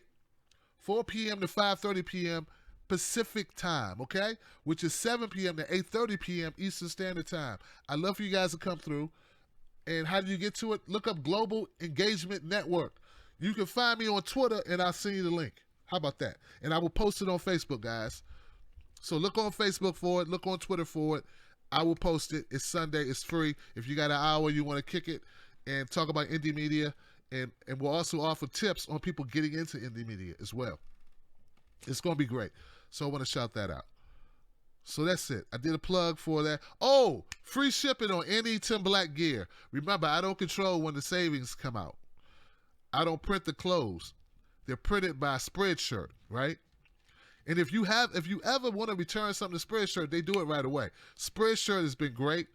4 p.m. to 5:30 p.m. Pacific time, okay? Which is 7 p.m. to 8:30 p.m. Eastern Standard Time. I'd love for you guys to come through. And how do you get to it? Look up Global Engagement Network. You can find me on Twitter, and I'll send you the link. How about that? And I will post it on Facebook, guys. So look on Facebook for it. Look on Twitter for it. I will post it. It's Sunday. It's free. If you got an hour, you want to kick it and talk about indie media. And we'll also offer tips on people getting into indie media as well. It's going to be great. So I want to shout that out. So that's it. I did a plug for that. Oh, free shipping on any Tim Black gear. Remember, I don't control when the savings come out. I don't print the clothes. They're printed by Spreadshirt, right? And if you ever want to return something to Spreadshirt, they do it right away. Spreadshirt has been great.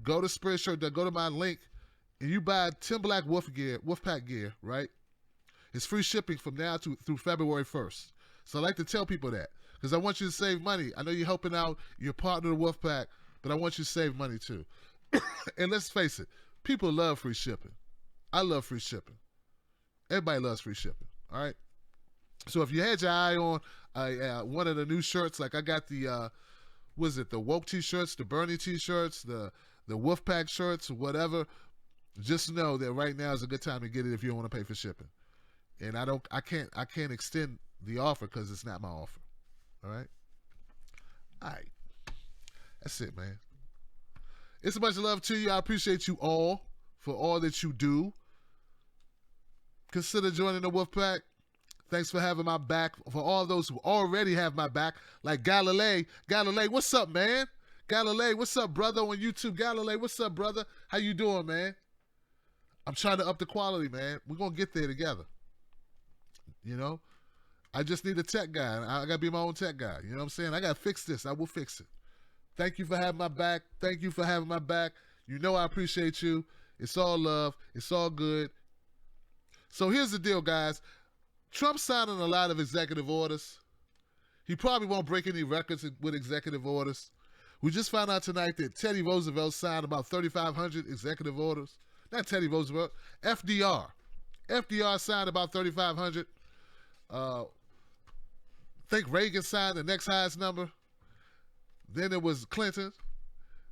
Go to Spreadshirt, go to my link, and you buy Tim Black Wolfpack gear, right? It's free shipping from now through February 1st. So I like to tell people that because I want you to save money. I know you're helping out your partner, the Wolfpack, but I want you to save money too. And let's face it, people love free shipping. I love free shipping. Everybody loves free shipping. All right. So if you had your eye on one of the new shirts, like I got the the woke t-shirts, the Bernie t-shirts, the Wolfpack shirts, whatever, just know that right now is a good time to get it if you don't want to pay for shipping. And I can't extend the offer because it's not my offer. All right. All right. That's it, man. It's a bunch of love to you. I appreciate you all for all that you do. Consider joining the Wolfpack. Thanks for having my back. For all those who already have my back, like Galilei. Galilei, what's up, man? Galilei, what's up, brother, on YouTube? Galilei, what's up, brother? How you doing, man? I'm trying to up the quality, man. We're going to get there together. You know? I just need a tech guy. I got to be my own tech guy. You know what I'm saying? I got to fix this. I will fix it. Thank you for having my back. Thank you for having my back. You know I appreciate you. It's all love. It's all good. So here's the deal, guys. Trump's signing a lot of executive orders. He probably won't break any records with executive orders. We just found out tonight that Teddy Roosevelt signed about 3,500 executive orders. Not Teddy Roosevelt, FDR. FDR signed about 3,500. I think Reagan signed the next highest number. Then it was Clinton.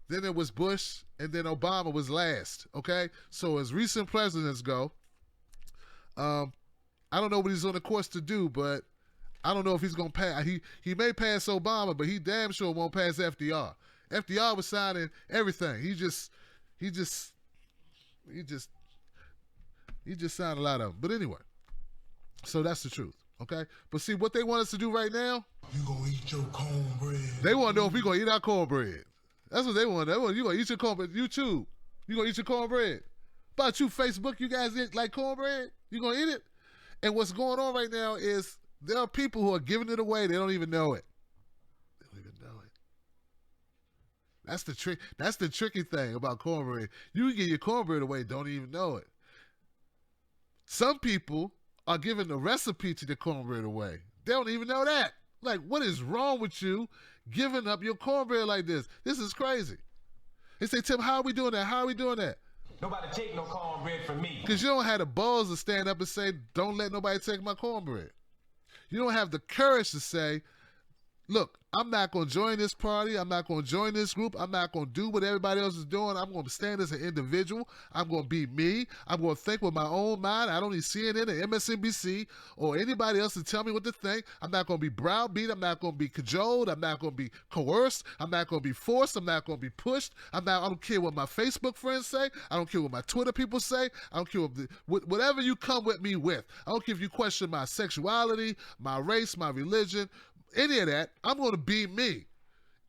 Then it was Bush. And then Obama was last. Okay? So as recent presidents go, I don't know what he's on the course to do, but I don't know if he's going to pass. He may pass Obama, but he damn sure won't pass FDR. FDR was signing everything. He just signed a lot of them. But anyway, so that's the truth, okay? But see, what they want us to do right now, you going to eat your cornbread. They want to know if we're going to eat our cornbread. That's what they want. They want you going to eat your cornbread. YouTube, you going to eat your cornbread. About you, Facebook, you guys eat like cornbread? You going to eat it? And what's going on right now is there are people who are giving it away. They don't even know it. They don't even know it. That's the trick. That's the tricky thing about cornbread. You can get your cornbread away, don't even know it. Some people are giving the recipe to the cornbread away. They don't even know that. Like, what is wrong with you giving up your cornbread like this? This is crazy. They say, Tim, how are we doing that? How are we doing that? Nobody take no cornbread from me. Because you don't have the balls to stand up and say, don't let nobody take my cornbread. You don't have the courage to say, look, I'm not going to join this party. I'm not going to join this group. I'm not going to do what everybody else is doing. I'm going to stand as an individual. I'm going to be me. I'm going to think with my own mind. I don't need CNN or MSNBC or anybody else to tell me what to think. I'm not going to be browbeat. I'm not going to be cajoled. I'm not going to be coerced. I'm not going to be forced. I'm not going to be pushed. I don't care what my Facebook friends say. I don't care what my Twitter people say. I don't care whatever you come with me with. I don't care if you question my sexuality, my race, my religion, any of that. I'm going to be me.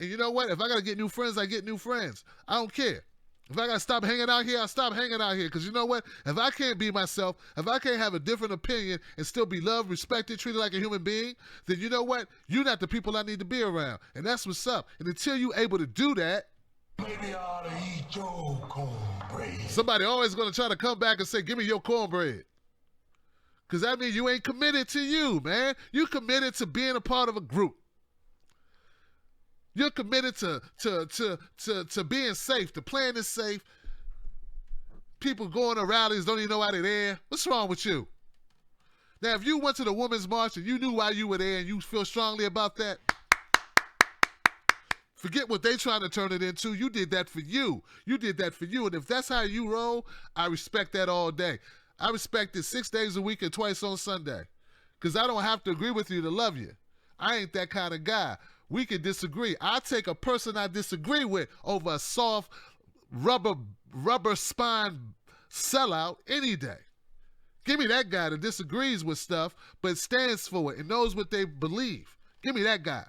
And you know what? If I got to get new friends, I get new friends. I don't care. If I got to stop hanging out here, I stop hanging out here. Because you know what? If I can't be myself, if I can't have a different opinion and still be loved, respected, treated like a human being, then you know what? You're not the people I need to be around. And that's what's up. And until you're able to do that, Maybe I ought to eat your cornbread. somebody always going to try to come back and say, give me your cornbread. Because that means you ain't committed to you, man. You committed to being a part of a group. You're committed to being safe, to playing it safe. People going to rallies don't even know why they're there. What's wrong with you? Now, if you went to the Women's March and you knew why you were there and you feel strongly about that, forget what they trying to turn it into. You did that for you. You did that for you. And if that's how you roll, I respect that all day. I respect it 6 days a week and twice on Sunday. Because I don't have to agree with you to love you. I ain't that kind of guy. We can disagree. I take a person I disagree with over a soft rubber spine sellout any day. Give me that guy that disagrees with stuff but stands for it and knows what they believe. Give me that guy.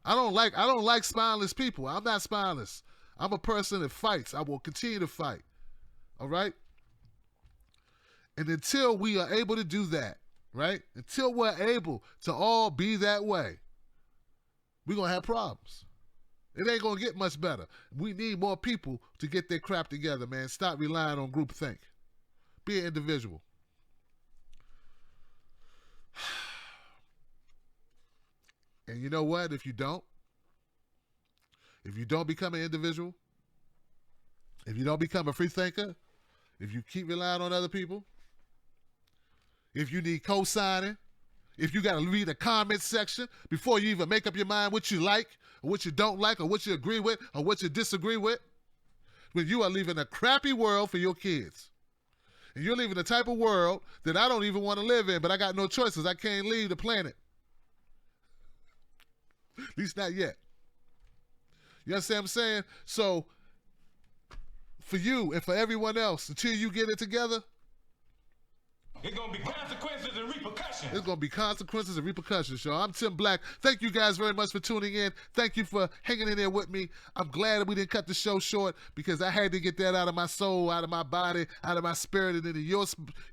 I don't like spineless people. I'm not spineless. I'm a person that fights. I will continue to fight. All right? And until we are able to do that, right? Until we're able to all be that way, we're going to have problems. It ain't going to get much better. We need more people to get their crap together, man. Stop relying on groupthink. Be an individual. And you know what? If you don't become an individual, if you don't become a free thinker, if you keep relying on other people, if you need co-signing, if you got to read the comment section before you even make up your mind what you like or what you don't like or what you agree with or what you disagree with, when you are leaving a crappy world for your kids. And you're leaving the type of world that I don't even want to live in, but I got no choices. I can't leave the planet. At least not yet. You understand what I'm saying? So, for you and for everyone else, until you get it together, It's going to be consequences and repercussions. there's going to be consequences and repercussions, y'all. I'm Tim Black. Thank you guys very much for tuning in. Thank you for hanging in there with me. I'm glad that we didn't cut the show short because I had to get that out of my soul, out of my body, out of my spirit, and into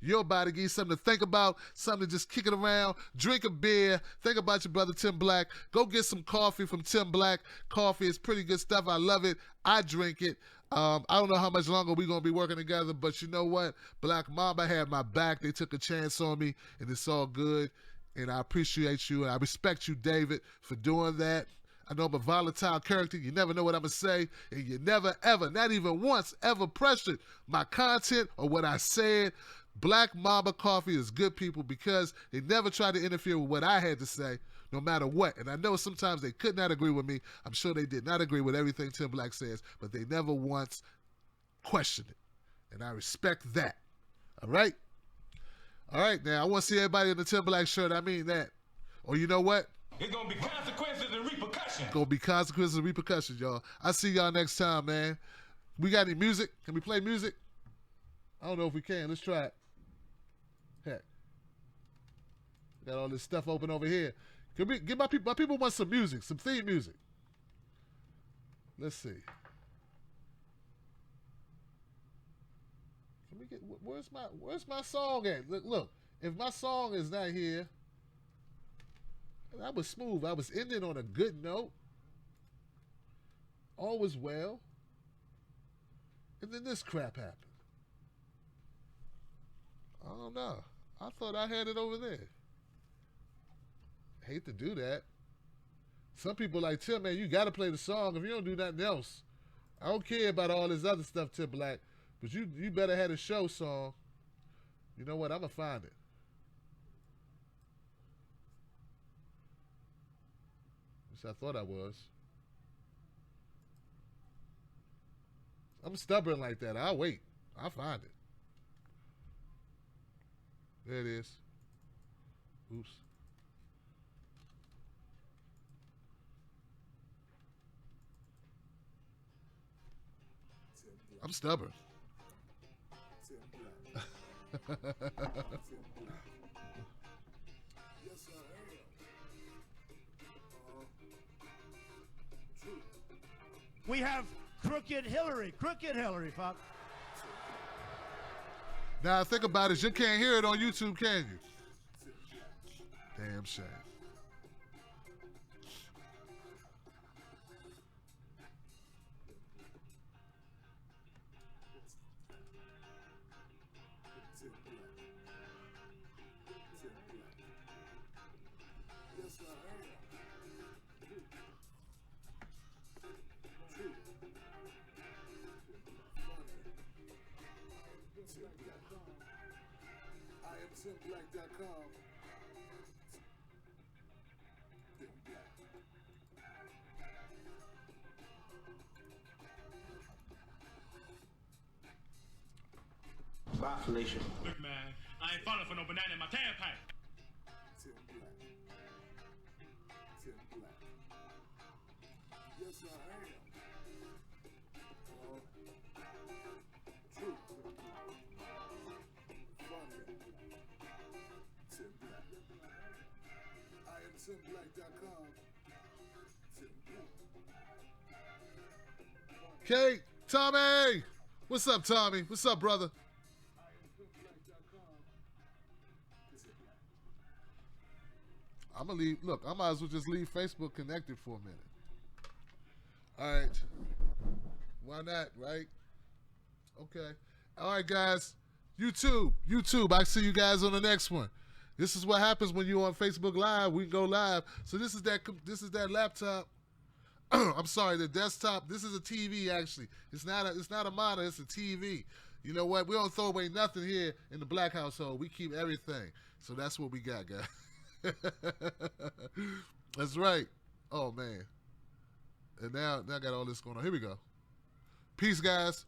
your body. Give you something to think about, something to just kick it around. Drink a beer. Think about your brother Tim Black. Go get some coffee from Tim Black. Coffee is pretty good stuff. I love it. I drink it. I don't know how much longer we're going to be working together, but you know what? Black Mamba had my back. They took a chance on me, and it's all good. And I appreciate you, and I respect you, David, for doing that. I know I'm a volatile character. You never know what I'm going to say, and you never, ever, not even once, ever pressured my content or what I said. Black Mamba Coffee is good people because they never tried to interfere with what I had to say, no matter what. And I know sometimes they could not agree with me. I'm sure they did not agree with everything Tim Black says, but they never once questioned it. And I respect that. All right? All right, now, I want to see everybody in the Tim Black shirt. I mean that. Or you know what? It's going to be consequences and repercussions. It's going to be consequences and repercussions, y'all. I'll see y'all next time, man. We got any music? Can we play music? I don't know if we can. Let's try it. Heck. Got all this stuff open over here. Can we get my people want some music, some theme music. Let's see. Can we get where's my song at? Look, if my song is not here, that was smooth. I was ending on a good note. All was well. And then this crap happened. I don't know. I thought I had it over there. hate to do that. Some people like, Tim, man, you got to play the song if you don't do nothing else. I don't care about all this other stuff, Tim Black, but you better have a show song. You know what? I'm going to find it. At least I thought I was. I'm stubborn like that. I'll wait. I'll find it. There it is. Oops. I'm stubborn. We have crooked Hillary, fuck. Now think about it. You can't hear it on YouTube, can you? Damn shame. IamSimBlack.com. Bye, Felicia. Look, man, I ain't falling for no banana in my tailpipe. Tim Black. Tim Black. Yes, I am. True. Funny. Tim Black. IamSimBlack.com. Tim Black. Kate, Tommy. What's up, Tommy? What's up, brother? I'm gonna leave. Look, I might as well just leave Facebook connected for a minute. All right. Why not, right? Okay. All right, guys. YouTube. I see you guys on the next one. This is what happens when you're on Facebook Live. We can go live. So this is that laptop. I'm sorry, the desktop. This is a TV actually. It's not a monitor. It's a TV. You know what? We don't throw away nothing here in the Black household. We keep everything. So that's what we got, guys. That's right. Oh man. And now I got all this going on. Here we go. Peace, guys.